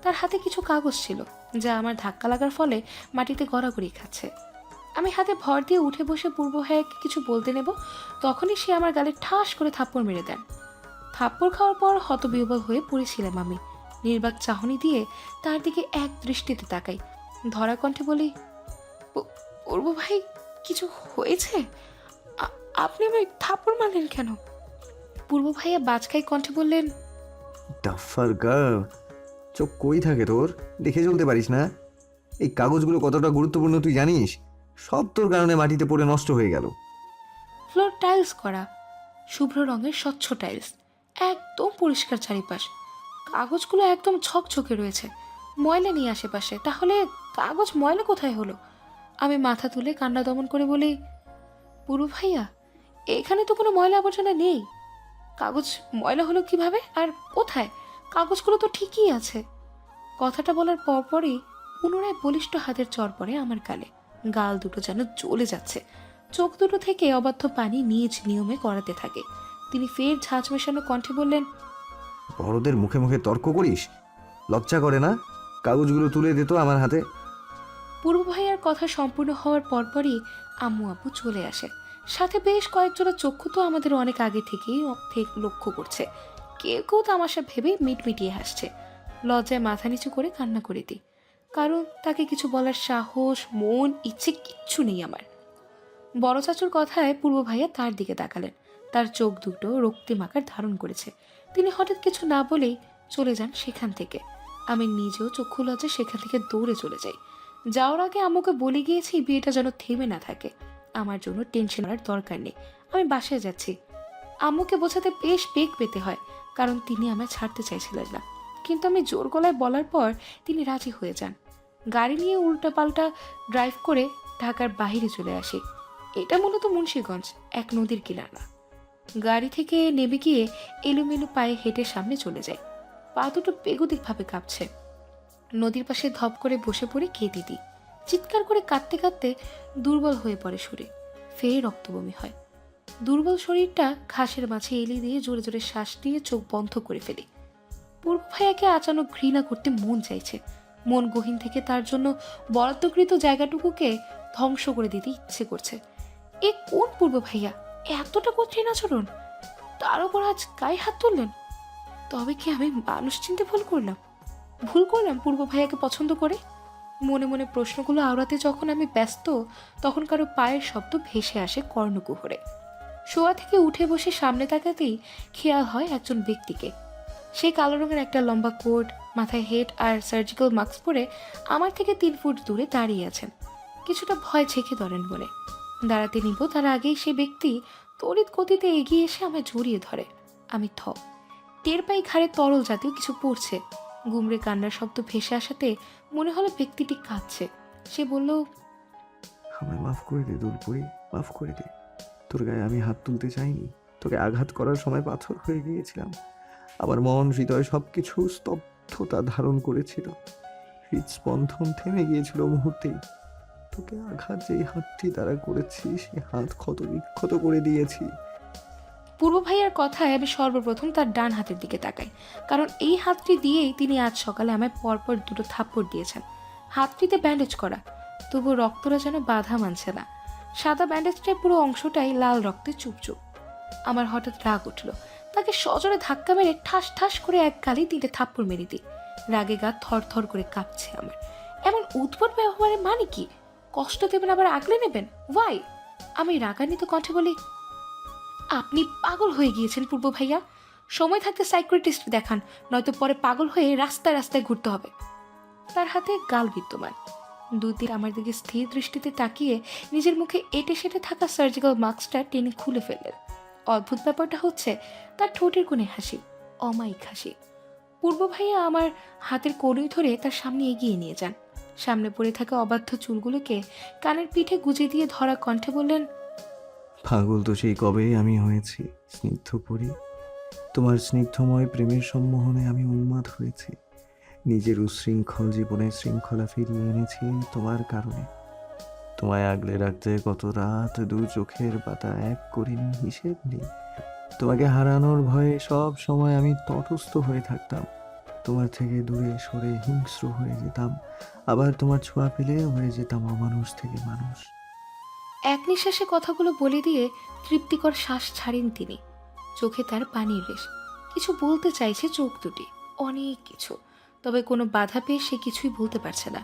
তার হাতে কিছু কাগজ ছিল, যা আমার ধাক্কা লাগার ফলে মাটিতে গড়াগড়ি খাচ্ছে। আমি হাতে ভর দিয়ে উঠে বসে পূর্ব ভাইয়াকে কিছু বলতে নেব, তখনই সে আমার গালে ঠাস করে থাপ্পড় মেরে দেন। থাপ্পড় খাওয়ার পর হতবিহ্বল হয়ে পড়েছিলাম আমি। নির্বাক চাহনি দিয়ে তার দিকে এক দৃষ্টিতে তাকাই। ধরা কণ্ঠে বলি, পূর্ব ভাই, কিছু হয়েছে? আপনি আমায় থাপ্পড় মারলেন কেন? পূর্ব ভাইয়া বাজখাই কণ্ঠে বললেন, ডাফার গার্ল, চোখ কই থাকে তোর? দেখে চলতে পারিস না? এই কাগজগুলো কতটা গুরুত্বপূর্ণ তুই জানিস? সব তোর কারণে মাটিতে পড়ে নষ্ট হয়ে গেল। ফ্লোর টাইলস করা, শুভ্র রঙের স্বচ্ছ টাইলস, একদম পরিষ্কার চারিপাশ। কাগজগুলো একদম ঝকঝকে রয়েছে, ময়লা নেই আশেপাশে। তাহলে কাগজ ময়লা কোথায় হলো? আমি মাথা তুলে কান্না দমন করে বলি, পুরু ভাইয়া, এখানে তো কোনো ময়লা আবর্জনা নেই। কাগজ ময়লা হলো কিভাবে আর কোথায়? কাগজগুলো তো ঠিকই আছে। কথাটা বলার পরপরই পুনরায় বলিষ্ঠ হাতের চর পড়ে আমার গালে। গাল দুটো যেন জ্বলে যাচ্ছে। চোখ দুটো থেকে অবাধ্য পানি নিজ নিয়মে করাতে থাকে। তিনি ফের ঝাঁঝ মেশানো কণ্ঠে বললেন, বড়দের মুখে মুখে তর্ক করিস? লজ্জা করে না? কাগজগুলো তুলে দিত আমার হাতে। পূর্ব ভাইয়ার কথা সম্পূর্ণ হওয়ার পরপরই আম্মু আব্বু চলে আসে। সাথে বেশ কয়েকজোড়া চক্ষু তো আমাদের অনেক আগে থেকেই লক্ষ্য করছে। কেউ কেউ তামাশা ভেবে মিটমিটিয়ে হাসছে। লজ্জায় মাথা নিচু করে কান্না করে দিই, কারণ তাকে কিছু বলার সাহস, মন, ইচ্ছে কিচ্ছু নেই আমার। বড় চাচুর কথায় পূর্ব ভাইয়া তার দিকে তাকালেন। তার চোখ দুটো রক্তিম আকার ধারণ করেছে। তিনি হঠাৎ কিছু না বলেই চলে যান সেখান থেকে। আমি নিজেও চক্ষু লজ্জায় সেখান থেকে দৌড়ে চলে যাই। যাওয়ার আগে আম্মুকে বলে গিয়েছি বিয়েটা যেন থেমে না থাকে। আমার জন্য টেনশন করার দরকার নেই, আমি বাসায় যাচ্ছি। আম্মুকে বোঝাতে বেশ বেগ পেতে হয়, কারণ তিনি আমায় ছাড়তে চাইছিলেন না। কিন্তু আমি জোর গলায় বলার পর তিনি রাজি হয়ে যান। গাড়ি নিয়ে উল্টাপাল্টা ড্রাইভ করে ঢাকার বাইরে চলে আসি। এটা মূলত মুন্সিগঞ্জ, এক নদীর কিনারা। গাড়ি থেকে নেমে গিয়ে এলোমেলো পায়ে হেঁটে সামনে চলে যায়। পা দুটো বেগতিকভাবে কাঁপছে। নদীর পাশে ধপ করে বসে পড়ে কেঁদে দিই। চিৎকার করে কাঁদতে কাঁদতে দুর্বল হয়ে পড়ে শরীর। ফের রক্তবমি হয়। দুর্বল শরীরটা ঘাসের মাঝে এলি দিয়ে জোরে জোরে শ্বাস দিয়ে চোখ বন্ধ করে ফেলি। পূর্ব ভাইয়াকে আচানক ঘৃণা করতে মন চাইছে। মন গহীন থেকে তার জন্য বরাদ্দকৃত জায়গাটুকুকে ধ্বংস করে দিতে ইচ্ছে করছে। এ কোন পূর্ব ভাইয়া, এতটা কঠিন আচরণ? তার উপর আজ গায়ে হাত তুললেন। তবে কি আমি মানুষ চিনতে ভুল করলাম পূর্ব ভাইয়াকে পছন্দ করে? মনে মনে প্রশ্নগুলো আওড়াতে যখন আমি ব্যস্ত, তখন কারো পায়ের শব্দ ভেসে আসে কর্ণকুহরে। শোয়া থেকে উঠে বসে সামনে তাকাতেই খেয়াল হয় একজন ব্যক্তিকে। সে কালো রঙের একটা লম্বা কোট, মাথায় হেড আর সার্জিক্যাল মাস্ক পরে আমার থেকে 3 ফুট দূরে দাঁড়িয়ে আছেন। কিছুটা ভয় ছেঁকে ধরেন বলে দাঁড়াতে নিব, তার আগেই সে ব্যক্তি তড়িৎ গতিতে এগিয়ে এসে আমায় জড়িয়ে ধরে। আমি টের পাই ঘাড়ে তরল জাতীয় কিছু পড়ছে। গুমড়ে কান্নার শব্দ ভেসে আসাতে মনে হলো ব্যক্তিটি কাঁদছে। সে বলল, আমায় মাফ করে দে দুলপুরি, মাফ করে দে। তোর গায়ে আমি হাত তুলতে চাইনি, তোকে আঘাত করার সময় পাথর হয়ে গিয়েছিলাম। আমার মন হৃদয় সব কিছু স্তব্ধতা ধারণ করেছিল, হৃদস্পন্দন থেমে গিয়েছিল মুহূর্তেই। তোকে আঘাত যেই হাতটি দ্বারা করেছি, সে হাত ক্ষত বিক্ষত করে দিয়েছি। পূর্ব ভাইয়ার কথায় আমি সর্বপ্রথম তার ডান হাতের দিকে তাকাই, কারণ এই হাতটি দিয়েই তিনি আজ সকালে আমায় পরপর দুটো থাপ্পড় দিয়েছেন। হাতটিতে ব্যান্ডেজ করা, তবু রক্তটা যেন বাধা মানছে না। সাদা ব্যান্ডেজটার পুরো অংশটাই লাল রক্তে চুপচুপ। আমার হঠাৎ রাগ উঠল, তাকে সজোরে ধাক্কা মেরে ঠাস ঠাস করে এক গালি 3টে থাপ্পড় মেরে দিই। রাগে গা থর থর করে কাঁপছে আমার। এমন উদ্ভট ব্যবহারের মানে কি? কষ্ট দেবেন আবার আগলে নেবেন, ওয়াই? আমি রাগান্বিত কণ্ঠে বলি, আপনি পাগল হয়ে গিয়েছেন পূর্ব ভাইয়া। সময় থাকতে সাইকিয়াট্রিস্ট দেখান, নয়তো পরে পাগল হয়ে রাস্তায় রাস্তায় ঘুরতে হবে। তার হাতে গাল বিদ্যমান। দুদিন আমার দিকে স্থির দৃষ্টিতে তাকিয়ে নিজের মুখে এটে সেটে থাকা সার্জিক্যাল মাস্কটা টেনে খুলে ফেললেন। অদ্ভুত ব্যাপারটা হচ্ছে, তার ঠোঁটের কোণে হাসি, অমায়িক হাসি। পূর্ব ভাইয়া আমার হাতের কড়ই ধরে তার সামনে এগিয়ে নিয়ে যান। সামনে পড়ে থাকা অবাধ্য চুলগুলোকে কানের পিঠে গুজে দিয়ে ধরা কণ্ঠে বললেন, পাগল তো সেই কবেই আমি হয়েছি স্নিগ্ধ পরি। তোমার স্নিগ্ধময় প্রেমের সম্মোহনে আমি উন্মাদ হয়েছি। নিজের উশৃঙ্খল জীবনের শৃঙ্খলা ফিরিয়ে এনেছি তোমার কারণে। তোমায় আগলে রাখতে কত রাত দু চোখের পাতা এক করিনি, হিসেব নেই। তোমাকে হারানোর ভয়ে সব সময় আমি তটস্থ হয়ে থাকতাম। তোমার থেকে দূরে সরে হিংস্র হয়ে যেতাম, আবার তোমার ছোঁয়া পেলে হয়ে যেতাম অমানুষ থেকে মানুষ। এক নিঃশ্বাসে কথাগুলো বলে দিয়ে তৃপ্তিকর শ্বাস ছাড়েন তিনি। চোখে তার পানির রেশ। কিছু বলতে চাইছে চোখ দুটি, অনেক কিছু, তবে কোনো বাধা পেয়ে সে কিছুই বলতে পারছে না।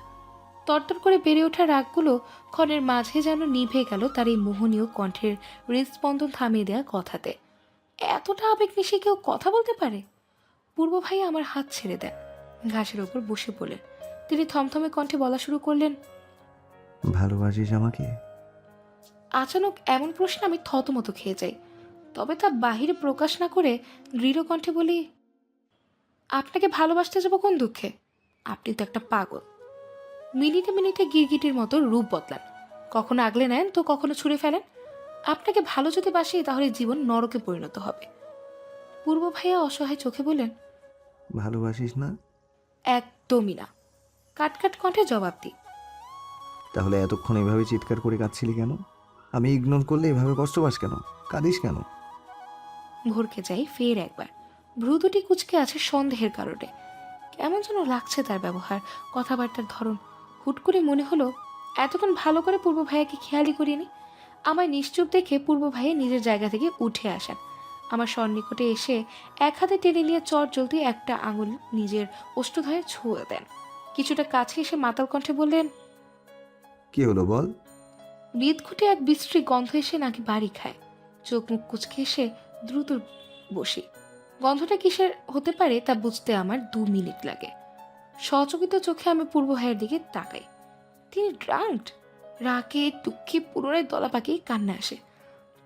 তরতর করে বেড়ে ওঠা রাগগুলো ক্ষণের মাঝে যেন নিভে গেল তার এই মোহনীয় কণ্ঠের হৃদস্পন্দন থামিয়ে দেওয়া কথাতে। এতটা আবেগ মিশে কেউ কথা বলতে পারে? পূর্ব ভাই আমার হাত ছেড়ে দেন, ঘাসের ওপর বসে পড়লেন। তিনি থমথমে কণ্ঠে বলা শুরু করলেন, ভালোবাসিস আমাকে? আচানক এমন প্রশ্ন আমি থতমত খেয়ে যাই, তবে তা বাহিরে প্রকাশ না করে দৃঢ় কণ্ঠে বলি, আপনাকে ভালোবাসতে যাবো কোন দুঃখে? আপনি তো একটা পাগল। মিনিটে মিনিটে গিরগিটির মতো রূপ বদলান, কখনো আগলে নেন তো কখনো ছুঁড়ে ফেলেন। আপনাকে ভালো যদি বাসি তাহলে জীবন নরকে পরিণত হবে। পূর্ব ভাইয়া অসহায় চোখে বললেন, ভালোবাসিস না? একদমই না। কাটকাট কণ্ঠে জবাব দিই, তাহলে এতক্ষণ এভাবে চিৎকার করে কাঁদছিলি কেন? আমি ইগনোর করলে এভাবে কষ্ট পাস কেন? কাঁদিস কেন? ভরকে যাই ফের একবার। ভ্রু দুটি কুচকে আছে সন্দেহের কারণে। কেমন যেন লাগছে তার ব্যবহার, কথাবার্তার ধরন। হুট করে মনে হলো এতক্ষণ ভালো করে পূর্ব ভাইয়াকে খেয়ালই করিনি। আমায় নিশ্চুপ দেখে পূর্ব ভাইয়া নিজের জায়গা থেকে উঠে আসেন। আমার সন্নিকটে এসে এক হাতে টেনে নিয়ে চট জলদি একটা আঙুল নিজের ওষ্ঠধয়ে ছুঁয়ে দেন। কিছুটা কাছে এসে মাতাল কণ্ঠে বললেন, কি হলো বল? বিদঘুটে এক বিশ্রী গন্ধ এসে নাকি বাড়ি খায়। চোখ মুখ কুচকে এসে দ্রুত বসি। গন্ধটা কিসের হতে পারে তা বুঝতে আমার 2 মিনিট লাগে। সচকিত চোখে আমি পূর্ব ভাইয়ের দিকে তাকাই। তিনি ড্রাঙ্কড। রাগে দুঃখে পুনরায় দলা পাকিয়ে কান্না আসে।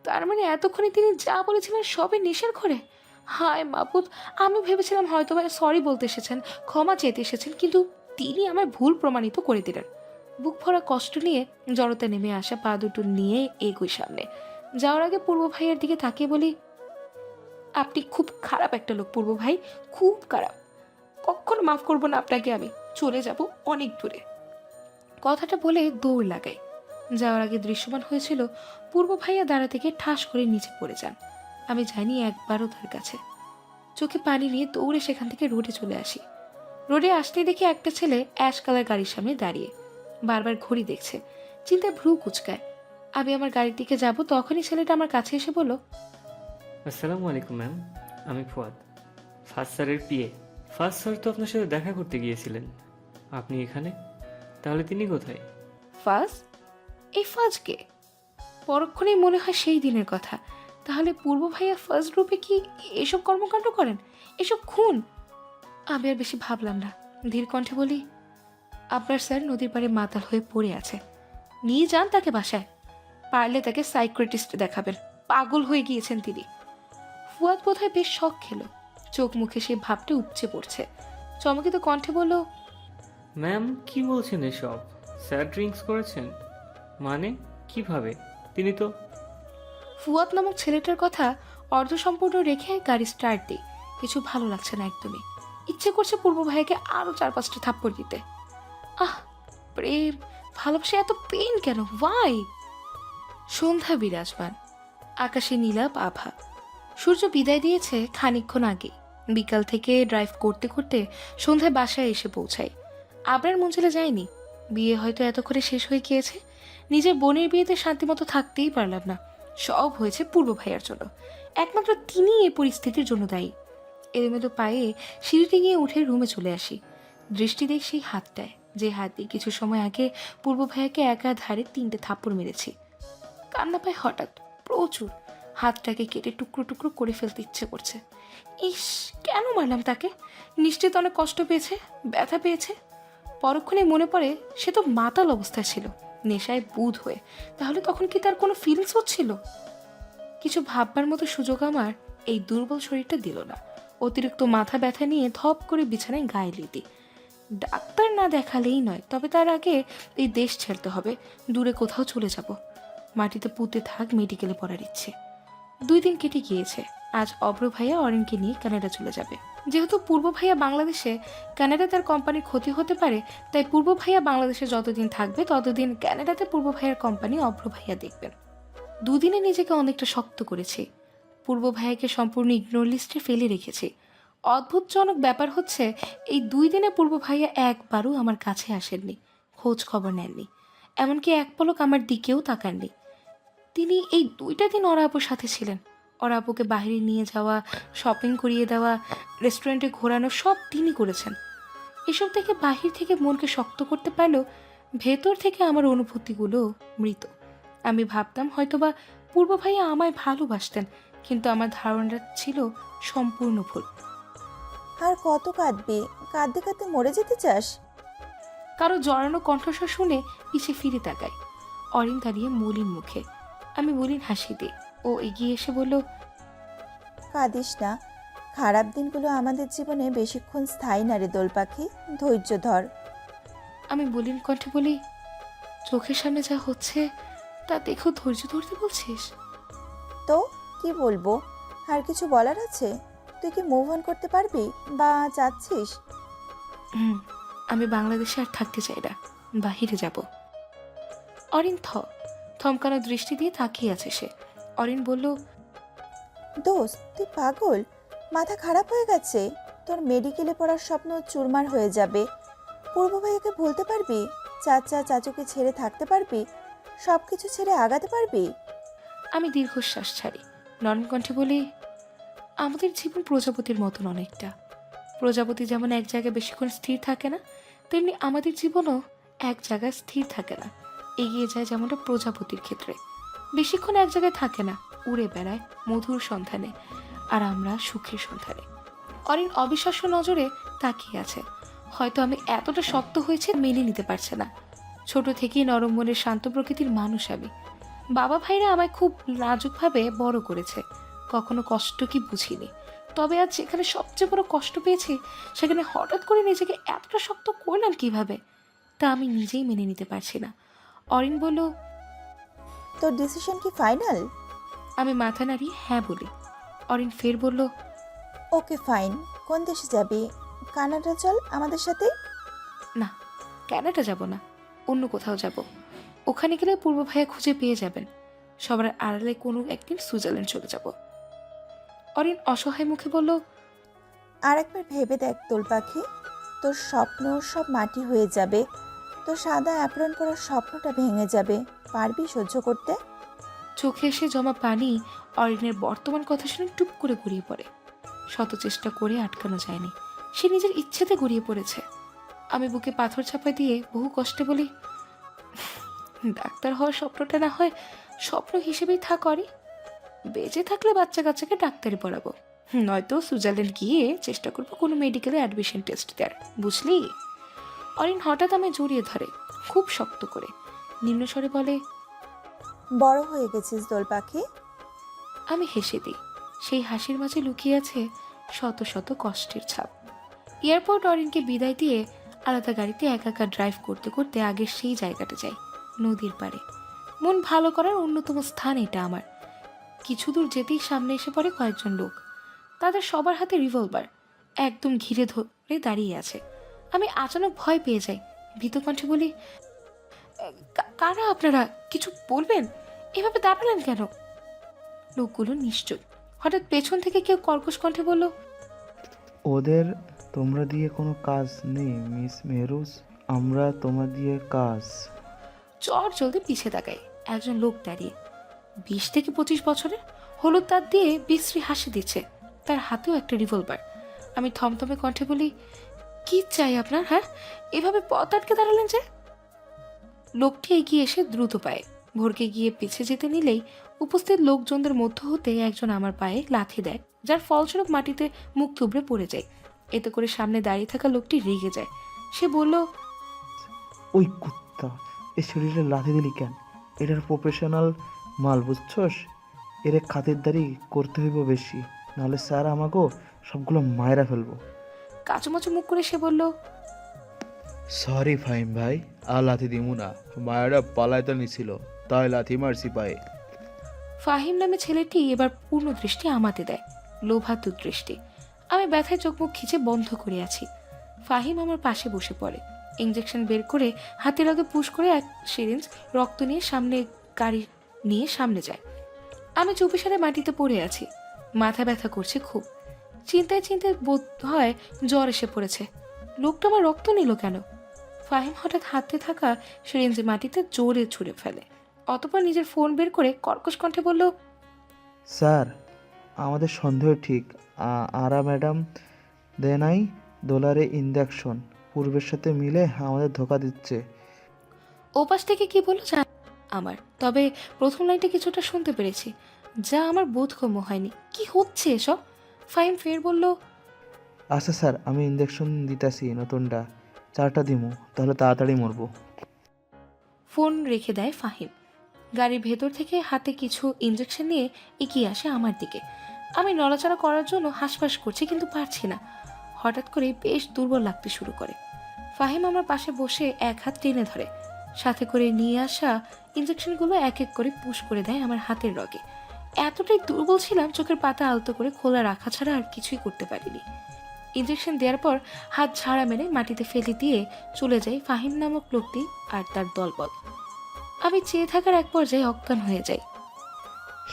তার মানে এতক্ষণে তিনি যা বলেছিলেন সবে নেশার ঘরে। হায় মাবুদ, আমি ভেবেছিলাম হয়তো সরি বলতে এসেছেন, ক্ষমা চেতে এসেছেন, কিন্তু তিনি আমার ভুল প্রমাণিত করে দিলেন। বুক ভরা কষ্ট নিয়ে জড়তা নেমে আসা পা দুটো নিয়ে এগোই সামনে। যাওয়ার আগে পূর্ব ভাইয়ের দিকে তাকিয়ে বলি, আপনি খুব খারাপ একটা লোক পূর্ব ভাই, খুব খারাপ। কখনো মাফ করবো না আপনাকে, আমি চলে যাব অনেক দূরে। কথাটা বলে দৌড় লাগাই। যাওয়ার আগে দৃশ্যমান হয়েছিল পূর্ব ভাইয়া দাঁড়া থেকে ঠাস করে নিচে পড়ে যান। আমি জানি একবারও তার কাছে। চোখে পানি নিয়ে দৌড়ে সেখান থেকে রোডে চলে আসি। রোডে আসতেই দেখি একটা ছেলে অ্যাশ কালার গাড়ির সামনে দাঁড়িয়ে বারবার ঘড়ি দেখছে। চিন্তায় ভ্রু কুচকায়। আমি আমার গাড়ির দিকে যাব, তখনই ছেলেটা আমার কাছে এসে বলল, আসসালামু আলাইকুম ম্যাম, আমি ফুয়াদ, ফার্স্ট স্যারের পিএ। ফার্স্ট স্যার তো আপনার সাথে দেখা করতে গিয়েছিলেন, আপনি এখানে? তাহলে তিনি কোথায়? ফাজ? এই ফাজকে পরক্ষণেই মনে হয় সেই দিনের কথা। তাহলে পূর্ব ভাইয়া ফার্স্ট গ্রুপে কি এসব কর্মকাণ্ড করেন, এসব খুন? আমি আর বেশি ভাবলাম না, ধীর কণ্ঠে বলি, আপনার স্যার নদীর পাড়ে মাতাল হয়ে পড়ে আছে, নিয়ে যান তাকে বাসায়। পারলে তাকে সাইকিয়াট্রিস্ট দেখাবেন, পাগল হয়ে গিয়েছেন তিনি। ফুয়াদ বোধহয় বেশ শখ খেলো, চোখ মুখে সেই ভাবটা উপচে পড়ছে। চমকিত কণ্ঠে বলল, ম্যাম কি বলছেন এসব? স্যার ড্রিঙ্কস করেছেন? মানে কিভাবে? তিনি তো ফুয়াদ নামক ছেলেটার কথা অর্ধসম্পূর্ণ রেখে গাড়ি স্টার্ট দিই। কিছু ভালো লাগছে না একদমই। ইচ্ছে করছে পূর্ব ভাইকে আরো 4-5টা থাপ্পড় দিতে। আহ, প্রেম, ভালোবাসা এত পেন কেন? ওয়াই? সন্ধ্যা বিরাজমান, আকাশে নীলাভ আভা। সূর্য বিদায় দিয়েছে খানিকক্ষণ আগে। বিকাল থেকে ড্রাইভ করতে করতে সন্ধ্যায় বাসায় এসে পৌঁছাই। আবরার মঞ্জিলে যায়নি। বিয়ে হয়তো এতক্ষণে শেষ হয়ে গিয়েছে। নিজের বোনের বিয়েতে শান্তিমতো থাকতেই পারলাম না। সব হয়েছে পূর্ব ভাইয়ার জন্য। একমাত্র তিনিই এই পরিস্থিতির জন্য দায়ী। এলোমেলো পায়ে সিঁড়িতে গিয়ে উঠে রুমে চলে আসি। দৃষ্টি দেখ সেই হাতটায়, যে হাত দিয়ে কিছু সময় আগে পূর্ব ভাইয়াকে একা ধারে 3টে থাপ্পড় মেরেছি। কান্না পায় হঠাৎ, প্রচুর। হাতটাকে কেটে টুকরো টুকরো করে ফেলতে ইচ্ছে করছে। ইস, কেন মারলাম তাকে? নিশ্চিত অনেক কষ্ট পেয়েছে, ব্যথা পেয়েছে। পরক্ষণে মনে পড়ে সে তো মাতাল অবস্থায় ছিল, নেশায় বুঁদ হয়ে। তাহলে তখন কি তার কোনো ফিলিংস হচ্ছিল? কিছু ভাববার মতো সুযোগ আমার এই দুর্বল শরীরটা দিল না। অতিরিক্ত মাথা ব্যথা নিয়ে ধপ করে বিছানায় গায়ে লিদি। ডাক্তার না দেখালেই নয়, তবে তার আগে এই দেশ ছাড়তে হবে, দূরে কোথাও চলে যাব। মাটিতে পুঁতে থাক মেডিকেলে পড়ার ইচ্ছে। 2 দিন কেটে গিয়েছে। আজ অভ্র ভাইয়া অরিনকে নিয়ে কানাডা চলে যাবে। যেহেতু পূর্ব ভাইয়া বাংলাদেশে, কানাডা তার কোম্পানির ক্ষতি হতে পারে, তাই পূর্ব ভাইয়া বাংলাদেশে যতদিন থাকবে ততদিন কানাডাতে পূর্ব ভাইয়ার কোম্পানি অভ্র ভাইয়া দেখবেন। 2 দিনে নিজেকে অনেকটা শক্ত করেছি। পূর্ব ভাইয়াকে সম্পূর্ণ ইগনোর লিস্টে ফেলে রেখেছি। অদ্ভুতজনক ব্যাপার হচ্ছে, এই 2 দিনে পূর্ব ভাইয়া একবারও আমার কাছে আসেননি, খোঁজ খবর নেননি, এমনকি এক পলক আমার দিকেও তাকাননি। তিনি এই 2টা দিন ওরা আপুর সাথে ছিলেন। ওরা আপুকে বাইরে নিয়ে যাওয়া, শপিং করিয়ে দেওয়া, রেস্টুরেন্টে ঘোরানো, সব তিনি করেছেন। এসব দেখে বাহির থেকে মনকে শক্ত করতে পারলেও ভেতর থেকে আমার অনুভূতিগুলো মৃত। আমি ভাবতাম হয়তোবা পূর্ব ভাইয়া আমায় ভালোবাসতেন, কিন্তু আমার ধারণাটা ছিল সম্পূর্ণ ভুল। আর কত কাঁদবি? কাঁদতে কাঁদতে মরে যেতে চাস? কারো জড়ানো কণ্ঠস্বর শুনে পিছে ফিরে তাকাই। অরিন দাঁড়িয়ে মলিন মুখে। আমি মলিন হাসি দিই। ও এগিয়ে এসে বলল, কাঁদিস না। খারাপ দিনগুলো আমাদের জীবনে বেশিক্ষণ স্থায়ী না রে দোল পাখি, ধৈর্য ধর। আমি মলিন কণ্ঠে বলি, চোখের সামনে যা হচ্ছে তা দেখো ধৈর্য ধরতে বলছিস? তো কি বলবো? আর কিছু বলার আছে? তুই কি মুভ অন করতে পারবি বা চাচ্ছিস? আমি বাংলাদেশে আর থাকতে চাই না, বাহিরে যাব। অরিন থমকানো দৃষ্টি দিয়ে তাকিয়ে আছে সে। অরিন বলল, দোস্ত তুই পাগল? মাথা খারাপ হয়ে গেছে? তোর মেডিকেলে পড়ার স্বপ্ন চুরমার হয়ে যাবে। পূর্ব ভাইয়াকে ভুলতে পারবি? চাচা চাচুকে ছেড়ে থাকতে পারবি? সব কিছু ছেড়ে আগাতে পারবি? আমি দীর্ঘশ্বাস ছাড়ি, নরম কণ্ঠে বলি, আমাদের জীবন প্রজাপতির মতন অনেকটা। প্রজাপতি যেমন এক জায়গায় বেশিক্ষণ স্থির থাকে না, তেমনি আমাদের জীবনও এক জায়গায় স্থির থাকে না। এগিয়ে যায় যেমনটা প্রজাপতির ক্ষেত্রে, বেশিক্ষণ এক জায়গায় থাকে না, উড়ে বেড়ায় মধুর সন্ধানে, আর আমরা সুখের সন্ধানে। অরিন অবিশ্বাস্য নজরে তাকিয়ে আছে। হয়তো আমি এতটা শক্ত হয়েছে মেনে নিতে পারছে না। ছোট থেকেই নরম মনের শান্ত প্রকৃতির মানুষ আমি। বাবা ভাইরা আমায় খুব নাজুকভাবে বড় করেছে, কখনো কষ্ট কি বুঝিনি। তবে আজ যেখানে সবচেয়ে বড় কষ্ট পেয়েছি, সেখানে হঠাৎ করে নিজেকে এতটা শক্ত করলাম কিভাবে, তা আমি নিজেই মেনে নিতে পারছি না। অরিন বলল, তোর ডিসিশন কি ফাইনাল? আমি মাথা নাড়িয়ে হ্যাঁ বলি। অরিন ফের বলল, ওকে ফাইন। কোন দেশে যাবি? কানাডা চল আমাদের সাথে। না, কানাডা যাব না, অন্য কোথাও যাব। ওখানে গেলে পূর্ব ভাইয়া খুঁজে পেয়ে যাবেন। সবার আড়ালে কোনো একদিন সুইজারল্যান্ড চলে যাব। অরিন অসহায় মুখে বলল, আর একবার ভেবে দেখ দোল পাখি, তোর স্বপ্ন সব মাটি হয়ে যাবে। তোর সাদা অ্যাপ্রন পরার স্বপ্নটা ভেঙে যাবে। পারবি সহ্য করতে? চোখে এসে জমা পানি অরিনের বর্তমান কথা শুনে টুপ করে গড়িয়ে পড়ে। শত চেষ্টা করে আটকানো যায়নি, সে নিজের ইচ্ছেতে গড়িয়ে পড়েছে। আমি বুকে পাথর চাপা দিয়ে বহু কষ্টে বলি, ডাক্তার হওয়ার স্বপ্নটা না হয় স্বপ্ন হিসেবেই থাক অরি। বেঁচে থাকলে বাচ্চা কাচ্চাকে ডাক্তারি পড়াবো, নয়তো সুইজারল্যান্ড গিয়ে চেষ্টা করবো কোনো মেডিকেলে অ্যাডমিশন টেস্ট দেওয়ার, বুঝলি? অরিন হঠাৎ আমায় জড়িয়ে ধরে খুব শক্ত করে, নিম্নস্বরে বলে, বড় হয়ে গেছিস দোল পাখি। আমি হেসে দিই। সেই হাসির মাঝে লুকিয়ে আছে শত শত কষ্টের ছাপ। এয়ারপোর্ট অরিনকে বিদায় দিয়ে আলাদা গাড়িতে একা একা ড্রাইভ করতে করতে আগের সেই জায়গাটা যাই, নদীর পাড়ে। মন ভালো করার অন্যতম স্থান এটা আমার। কিছু দূর যেতেই সামনে এসে পড়ে কয়েকজন লোক। তাদের সবার হাতে রিভলভার, একদম ঘিরে ধরে দাঁড়িয়ে আছে। আমি আচানক ভয় পেয়ে যাই, ভীত কণ্ঠে বলি, কারা আপনারা? কিছু বলবেন? এভাবে দাঁড়ালেন কেন? লোকগুলো নিশ্চয়। হঠাৎ পেছন থেকে কেউ কর্কশ কণ্ঠে বলল, ওদের তোমরা দিয়ে কোনো কাজ নেই মিস মেহরুজ, আমরা তোমার দিয়ে কাজ। চট জলদি পিছিয়ে তাকাই। একজন লোক দাঁড়িয়ে, 20 থেকে 25 বছরের, হলুদ দাঁত দিয়ে বিশ্রী হাসি দিচ্ছে, তার হাতেও একটা রিভলভার। আমি থমথমে কণ্ঠে বলি, কি চাই আপনার? হ্যাঁ, এভাবে পথ আটকে দাঁড়ালেন যে? লোকটি এগিয়ে এসে দ্রুত পায়ে ভরকে গিয়ে পিছিয়ে যেতে নিলেই উপস্থিত লোকজনদের মধ্য হতে একজন আমার পায়ে লাথি দেয়, যার ফলস্বরূপ মাটিতে মুখ থুবড়ে পড়ে যায়। এতে করে সামনে দাঁড়িয়ে থাকা লোকটি রেগে যায়। সে বলল, ওই কুত্তা, এ শরীরে লাথি দিলি কেন? এটার প্রফেশনাল মাল বুঝছস? এর খাতিরদারি করতে হইব বেশি, নাহলে স্যার আমাকেও সবগুলো মায়েরা ফেলবো। কাচুমাচু মুখ করে সে বলল, সরি ফাহিম ভাই, আর লাথি দিমু না, মায়েরা পালাইতে নিছিল তাই লাথি মারছি পায়ে। ফাহিম নামে ছেলেটি এবার পূর্ণ দৃষ্টি আমাতে দেয়, লোভাতুর দৃষ্টি। আমি ব্যথায় চোখ মুখ খিচে বন্ধ করে আছি। ফাহিম আমার পাশে বসে পড়ে, ইঞ্জেকশন বের করে হাতের আগে পুশ করে এক সিরিঞ্জ রক্ত নিয়ে সামনে গাড়ি নিয়ে সামনে যায়। আমি চুপিসারে মাটিতে পড়ে আছি, মাথা ব্যথা করছে খুব। চিন্তায় চিন্তায় বোধ হয় জ্বর এসে পড়েছে। লোকটা আমার রক্ত নিল কেন? ফাহিম হঠাৎ হাতে থাকা সিরিঞ্জে মাটিতে জোরে ছুঁড়ে ফেলে, অতপর নিজের ফোন বের করে কর্কশ কণ্ঠে বলল, স্যার, আমাদের সন্দেহ ঠিক, আরা ম্যাডাম দেনাই ডলারে ইঞ্জেকশন পূর্বের সাথে মিলে আমাদের ধোকা দিচ্ছে। ওপাশ থেকে কি বললো জান আমার, তবে প্রথম লাইনটা কিছুটা শুনতে পেরেছি, যা আমার বোধগম্য হয়নি। কি হচ্ছে এসব? ফাহিম ফের বলল, আচ্ছা স্যার, আমি ইঞ্জেকশন দিতাছি নতুনটা, 4টা দিমু, তাহলে তাড়াতাড়ি মরবো। ফোন রেখে দেয় ফাহিম। গাড়ির ভেতর থেকে হাতে কিছু ইঞ্জেকশন নিয়ে এগিয়ে আসে আমার দিকে। আমি নড়াচড়া করার জন্য হাঁসফাঁস করছি, কিন্তু পারছি না। হঠাৎ করে বেশ দুর্বল লাগতে শুরু করে। ফাহিম আমার পাশে বসে এক হাত টেনে ধরে, সাথে করে নিয়ে আসা ইঞ্জেকশনগুলো এক এক করে পুশ করে দেয় আমার হাতের রগে। এতটাই দুর্বল ছিলাম, চোখের পাতা আলতো করে খোলা রাখা ছাড়া আর কিছুই করতে পারিনি। ইঞ্জেকশন দেওয়ার পর হাত ঝাড়া মেরে মাটিতে ফেলে দিয়ে চলে যায় ফাহিম নামক লোকটি আর তার দলবল। আমি চেয়ে থাকার এক পর্যায়ে অজ্ঞান হয়ে যাই।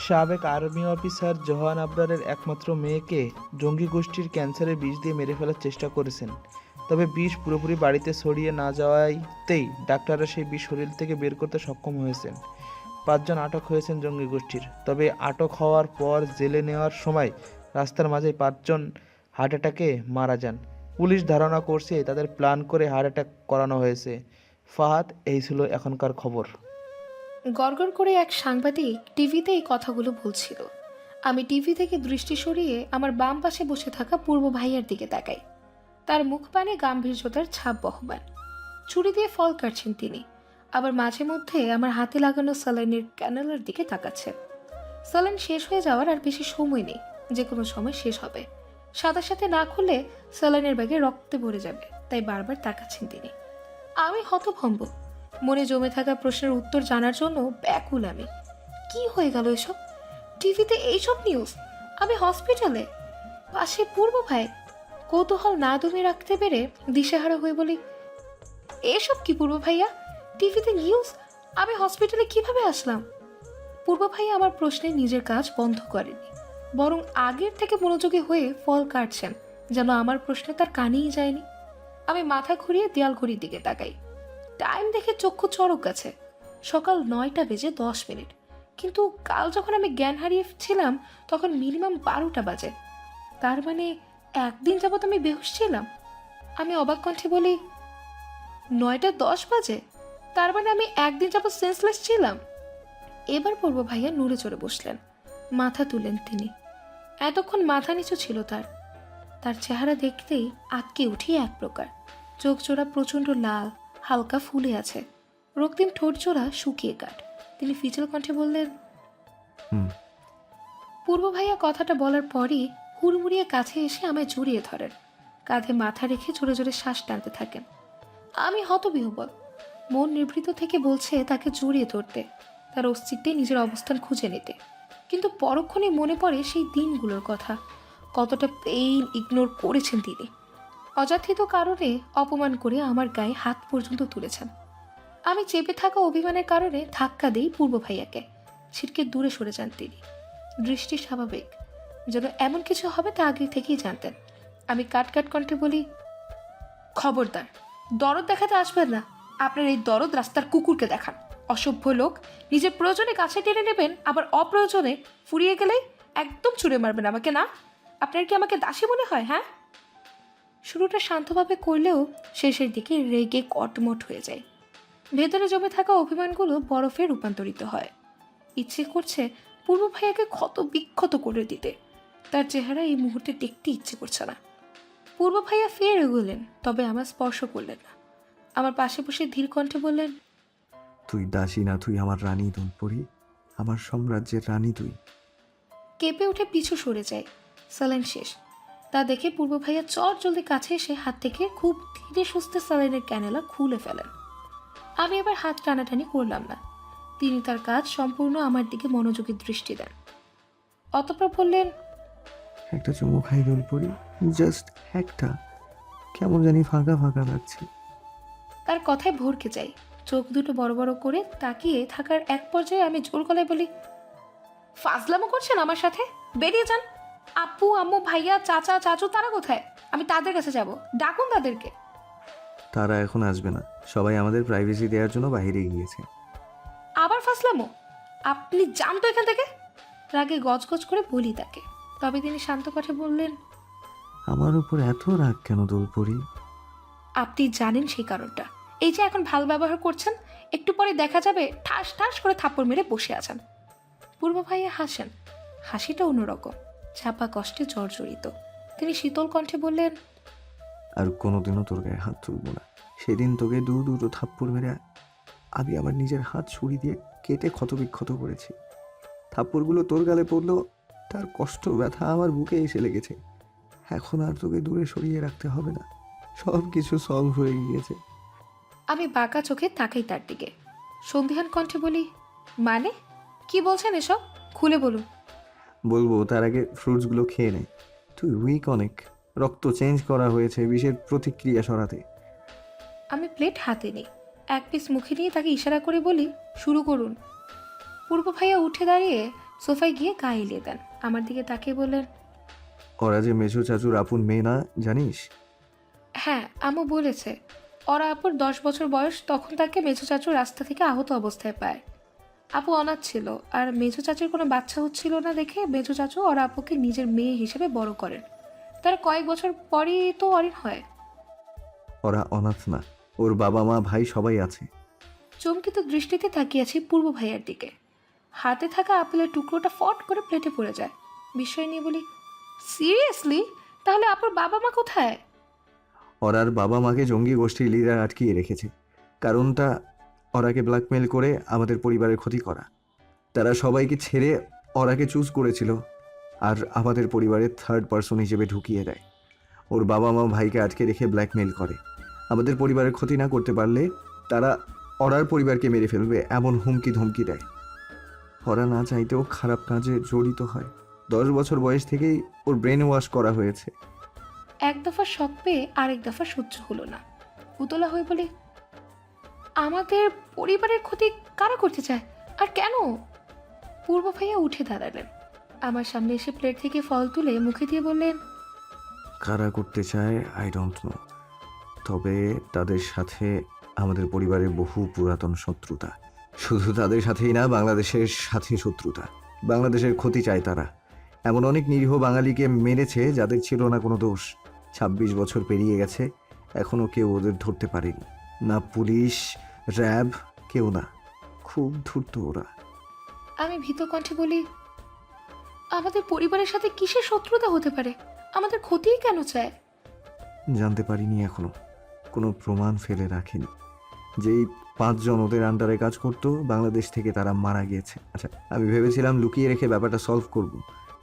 সাবেক আর্মি অফিসার জোহান আবরারের একমাত্র মেয়েকে জঙ্গি গোষ্ঠীর ক্যান্সারের বিষ দিয়ে মেরে ফেলার চেষ্টা করেছেন, তবে বিষ পুরোপুরি বাড়িতে ছড়িয়ে না যাওয়াতেই ডাক্তাররা সেই বিষ শরীর থেকে বের করতে সক্ষম হয়েছেন। 5 জন আটক হয়েছেন জঙ্গি গোষ্ঠীর, তবে আটক হওয়ার পর জেলে নেওয়ার সময় রাস্তার মাঝে 5 জন হার্ট অ্যাটাকে মারা যান। পুলিশ ধারণা করছে তাদের প্ল্যান করে হার্ট অ্যাটাক করানো হয়েছে। ফাহাদ, এই ছিল এখনকার খবর। গড়গড় করে এক সাংবাদিক টিভিতে এই কথাগুলো বলছিল। আমি টিভি থেকে দৃষ্টি সরিয়ে আমার বাম পাশে বসে থাকা পূর্ব ভাইয়ার দিকে তাকাই। তার মুখ পানে গাম্ভীর্যতার ছাপ বহমান, ছুরি দিয়ে ফল কাটছেন তিনি। আবার মাঝে মধ্যে আমার হাতে লাগানো স্যালাইনের ক্যানেলের দিকে তাকাচ্ছেন। স্যালাইন শেষ হয়ে যাওয়ার আর বেশি সময় নেই, যে কোনো সময় শেষ হবে। সাথে সাথে না খুললে স্যালাইনের ব্যাগে রক্তে ভরে যাবে, তাই বারবার তাকাচ্ছেন তিনি। আমি হতভম্ব, মনে জমে থাকা প্রশ্নের উত্তর জানার জন্য ব্যাকুল আমি। কি হয়ে গেল এসব? টিভিতে এইসব নিউজ, আমি হসপিটালে, পাশে পূর্ব ভাই। কৌতূহল না দমিয়ে রাখতে পেরে দিশেহারা হয়ে বলি, এসব কি পূর্ব ভাইয়া? টিভিতে নিউজ, আমি হসপিটালে কিভাবে আসলাম? পূর্ব ভাইয়া আমার প্রশ্নে নিজের কাজ বন্ধ করেনি, বরং আগের থেকে মনোযোগী হয়ে ফল কাটছেন, যেন আমার প্রশ্নে তার কানেই যায়নি। আমি মাথা ঘুরিয়ে দেয়াল ঘড়ির দিকে তাকাই। টাইম দেখে চক্ষু চড়ক আছে, সকাল 9টা বেজে 10 মিনিট। কিন্তু কাল যখন আমি জ্ঞান হারিয়েছিলাম তখন মিনিমাম 12টা বাজে। তার মানে একদিন যাবত আমি বেহুশ ছিলাম। আমি অবাক কণ্ঠে বলি, 9টা 10 বাজে? তার মানে আমি একদিন যাবত সেন্সলেস ছিলাম। এবার পূর্ব ভাইয়া নড়ে চড়ে বসলেন, মাথা তুলেন তিনি। এতক্ষণ মাথা নিচু ছিল তার চেহারা দেখতেই আটকে উঠি এক প্রকার। চোখ জোড়া প্রচণ্ড লাল, হালকা ফুলে আছে, রক্তিম ঠোঁট জোড়া শুকিয়ে কাট। তিনি ফিচল কণ্ঠে বললেন, পূর্ব ভাইয়া কথাটা বলার পরই হুড়মুড়িয়ে কাছে এসে আমায় জড়িয়ে ধরেন, কাঁধে মাথা রেখে জোরে জোরে শ্বাস টানতে থাকেন। আমি হতবিহ্বল, মন নিভৃত থেকে বলছে তাকে জড়িয়ে ধরতে, তার অস্তিত্বে নিজের অবস্থান খুঁজে নিতে। কিন্তু পরক্ষণে মনে পড়ে সেই দিনগুলোর কথা, কতটা পেইন ইগনোর করেছেন তিনি। অযাচিত কারণে অপমান করে আমার গায়ে হাত পর্যন্ত তুলেছেন। আমি চেপে থাকা অভিমানের কারণে ধাক্কা দিই পূর্ব ভাইয়াকে, ছিটকে দূরে সরে যান তিনি। দৃষ্টি স্বাভাবিক, যেন এমন কিছু হবে তা আগে থেকেই জানতেন। আমি কাট কণ্ঠে বলি, খবরদার দরদ দেখাতে আসবেন না। আপনার এই দরদ রাস্তার কুকুরকে দেখান। অসভ্য লোক, নিজের প্রয়োজনে কাছে টেনে নেবেন, আবার অপ্রয়োজনে ফুরিয়ে গেলেই একদম ছুঁড়ে মারবেন আমাকে। না, আপনার কি আমাকে দাসী মনে হয়? হ্যাঁ। শুরুটা শান্তভাবে করলেও শেষের দিকে রেগে কটমট হয়ে যায়। ভেতরে জমে থাকা অভিমানগুলো বরফে রূপান্তরিত হয়। ইচ্ছে করছে পূর্ব ভাইয়াকে ক্ষত বিক্ষত করে দিতে। তার চেহারা এই মুহূর্তে দেখতে ইচ্ছে করছে না। পূর্ব ভাইয়া ফের এগোলেন, তবে আমার স্পর্শ করলেন না। আমার পাশে বসে ধীর কণ্ঠে বললেন, তুই দাসী না, তুই আমার রানী দুলপুরি, আমার সাম্রাজ্যের রানী তুই। কেঁপে উঠে পিছু সরে যায়। স্যালাইন শেষ। তা দেখে পূর্ব ভাইয়া চট জলদি কাছে এসে হাত থেকে খুব ধীরে সুস্থে স্যালাইনের ক্যানেলা খুলে ফেলেন। আমি এবার হাত টানাটানি করলাম না। তিনি তার কাজ সম্পূর্ণ আমার দিকে মনোযোগী দৃষ্টি দেন। অতঃপর বললেন, একটা চুমু খাই দুলপুরি, জাস্ট একটা। কেমন জানি ফাঁকা ফাঁকা লাগছে। তার কথায় ভরকে যাই। চোখ দুটো বড় বড় করে তাকিয়ে থাকার এক পর্যায়ে আমি জোর গলায় বলি, ফাজলামো করছেন আমার সাথে? বেরিয়ে যান। আপু, আম্মু, ভাইয়া, চাচা, চাচু তারা কোথায়? আমি তাদের কাছে যাব। ডাকুন তাদেরকে। তারা এখন আসবে না, সবাই আমাদের প্রাইভেসি দেওয়ার জন্য বাইরে গিয়েছে। আবার ফাজলামো? আপনি যান তো এখান থেকে। রাগে গজগজ করে বলি তাকে। তবে তিনি শান্ত কণ্ঠে বললেন, আমার উপর এত রাগ কেন দুলপুরি? আপনি জানেন সেই কারণটা। এই যে এখন ভাল ব্যবহার করছেন, একটু পরে দেখা যাবে ঠাস ঠাস করে থাপ্পড় মেরে বসে আছেন। পূর্ব ভাইয়া হাসেন। হাসিটা অন্যরকম, চাপা কষ্টে জর্জরিত। তিনি শীতল কণ্ঠে বললেন, আর কোনোদিনও তোর গায়ে হাত তুলবো না। সেদিন তোকে দুটো থাপ্পড় মেরে আমি আমার নিজের হাত ছুরি দিয়ে কেটে ক্ষতবিক্ষত করেছি। থাপ্পড়গুলো তোর গালে পড়লো, তার কষ্ট ব্যথা আমার বুকে এসে লেগেছে। এখন আর তোকে দূরে সরিয়ে রাখতে হবে না, সব কিছু সলভ হয়ে গিয়েছে। আমি বাঁকা চোখে তাকাই তার দিকে। সন্ধিহান কণ্ঠে বলি, মানে কি বলছেন এসব? খুলে বলুন। বলবো, তার আগে ফ্রুটসগুলো খেয়ে নে। তুই উইক অনেক, রক্ত চেঞ্জ করা হয়েছে বিষের প্রতিক্রিয়া সরাতে। আমি প্লেট হাতে নিই, এক পিস মুখে নিয়ে তাকে ইশারা করে বলি, শুরু করুন। পূর্ব ভাইয়া উঠে দাঁড়িয়ে সোফায় গিয়ে গা এলিয়ে দেন। আমার দিকে তাকিয়ে বললেন, ওরা যে মেজো চাচুর আপন মেয়ে না, জানিস? হ্যাঁ, আম্মু বলেছে। ওরা আপুর 10 বছর বয়স, তখন তাকে মেজো চাচু রাস্তা থেকে আহত অবস্থায় পায়। আপু অনাথ ছিল, আর মেজো চাচুর কোনো বাচ্চা হচ্ছিল না দেখে মেজো চাচু ওরা আপুকে নিজের মেয়ে হিসেবে বড় করেন। তার কয়েক বছর পরই তো অরিন হয়। ওরা অনাথ না, ওর বাবা মা ভাই সবাই আছে। চমকিত দৃষ্টিতে তাকিয়েছি পূর্ব ভাইয়ার দিকে। হাতে থাকা আপেলের টুকরোটা ফট করে প্লেটে পড়ে যায়। বিস্ময় নিয়ে বলি, সিরিয়াসলি? তাহলে আপুর বাবা মা কোথায়? ওরার বাবা মাকে জঙ্গি গোষ্ঠীর লিডার আটকিয়ে রেখেছে। কারণটা ওরাকে ব্ল্যাকমেল করে আমাদের পরিবারের ক্ষতি করা। তারা সবাইকে ছেড়ে ওরাকে চুজ করেছিল, আর আমাদের পরিবারের থার্ড পার্সন হিসেবে ঢুকিয়ে দেয়। ওর বাবা মা ভাইকে আটকে রেখে ব্ল্যাকমেল করে। আমাদের পরিবারের ক্ষতি না করতে পারলে তারা ওরার পরিবারকে মেরে ফেলবে এমন হুমকি ধমকি দেয়। ওরা না চাইতেও খারাপ কাজে জড়িত হয়। 10 বছর বয়স থেকেই ওর ব্রেন ওয়াশ করা হয়েছে। এক দফা শক পেয়ে আরেক দফা সহ্য হলো না। উতলা হয়ে বলি, আমাদের পরিবারের ক্ষতি কারা করতে চায় আর কেন? পূর্ব ভাইয়া উঠে দাঁড়ালেন। আমার সামনে এসে প্লেট থেকে ফল তুলে মুখে দিয়ে বললেন, কারা করতে চায় আই ডোন্ট নো, তবে তাদের সাথে আমাদের পরিবারের বহু পুরাতন শত্রুতা। শুধু তাদের সাথেই না, বাংলাদেশের সাথে শত্রুতা। বাংলাদেশের ক্ষতি চায় তারা। এমন অনেক নিরীহ বাঙালিকে মেরেছে যাদের ছিল না কোনো দোষ। 26 বছর পেরিয়ে গেছে, এখনও কেউ ওদের ধরতে পারেনি। না পুলিশ, র্যাব, কেউ না। খুব ধূর্ত ওরা। আমি ভীত কণ্ঠে বলি, আমাদের পরিবারের সাথে কিসের শত্রুতা হতে পারে? আমাদের ক্ষতিই কেন চায়? জানতে পারিনি এখনো, কোনো প্রমাণ ফেলে রাখেনি। যেই 5 জন ওদের আন্ডারে কাজ করতো, বাংলাদেশ থেকে তারা মারা গিয়েছে। আচ্ছা, আমি ভেবেছিলাম লুকিয়ে রেখে ব্যাপারটা সলভ করব,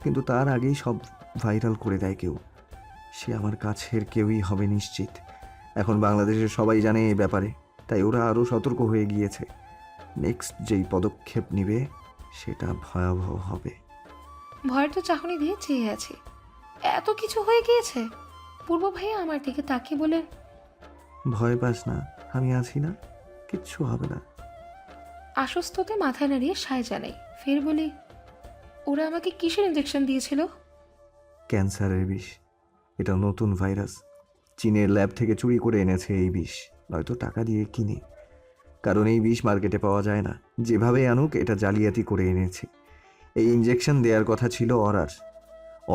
কিন্তু তার আগেই সব ভাইরাল করে দেয় কেউ। সে আমার কাছের কেউই হবে নিশ্চিত। এখন বাংলাদেশের সবাই জানে এই ব্যাপারে, তাই ওরা আরও সতর্ক হয়ে গিয়েছে। নেক্সট যেই পদক্ষেপ নিবে সেটা ভয়াবহ হবে। ভয়ের তো চাহনি দিয়ে চেয়ে আছে। এত কিছু হয়ে গিয়েছে। পূর্ব ভাইয়া আমার দিকে তাকিয়ে বলে, ভয় পাস না, আমি আছি না, কিচ্ছু হবে না। আশ্বস্ততে মাথা নাড়িয়ে সায় জানাই। ফের বলি, ওরা আমাকে কিসের ইঞ্জেকশন দিয়েছিল? ক্যান্সারের বিষ। এটা নতুন ভাইরাস, চীনের ল্যাব থেকে চুরি করে এনেছে এই বিষ, নয়তো টাকা দিয়ে কিনে। কারণ এই বিষ মার্কেটে পাওয়া যায় না, যেভাবে আনুক এটা জালিয়াতি করে এনেছে। এই ইঞ্জেকশন দেওয়ার কথা ছিল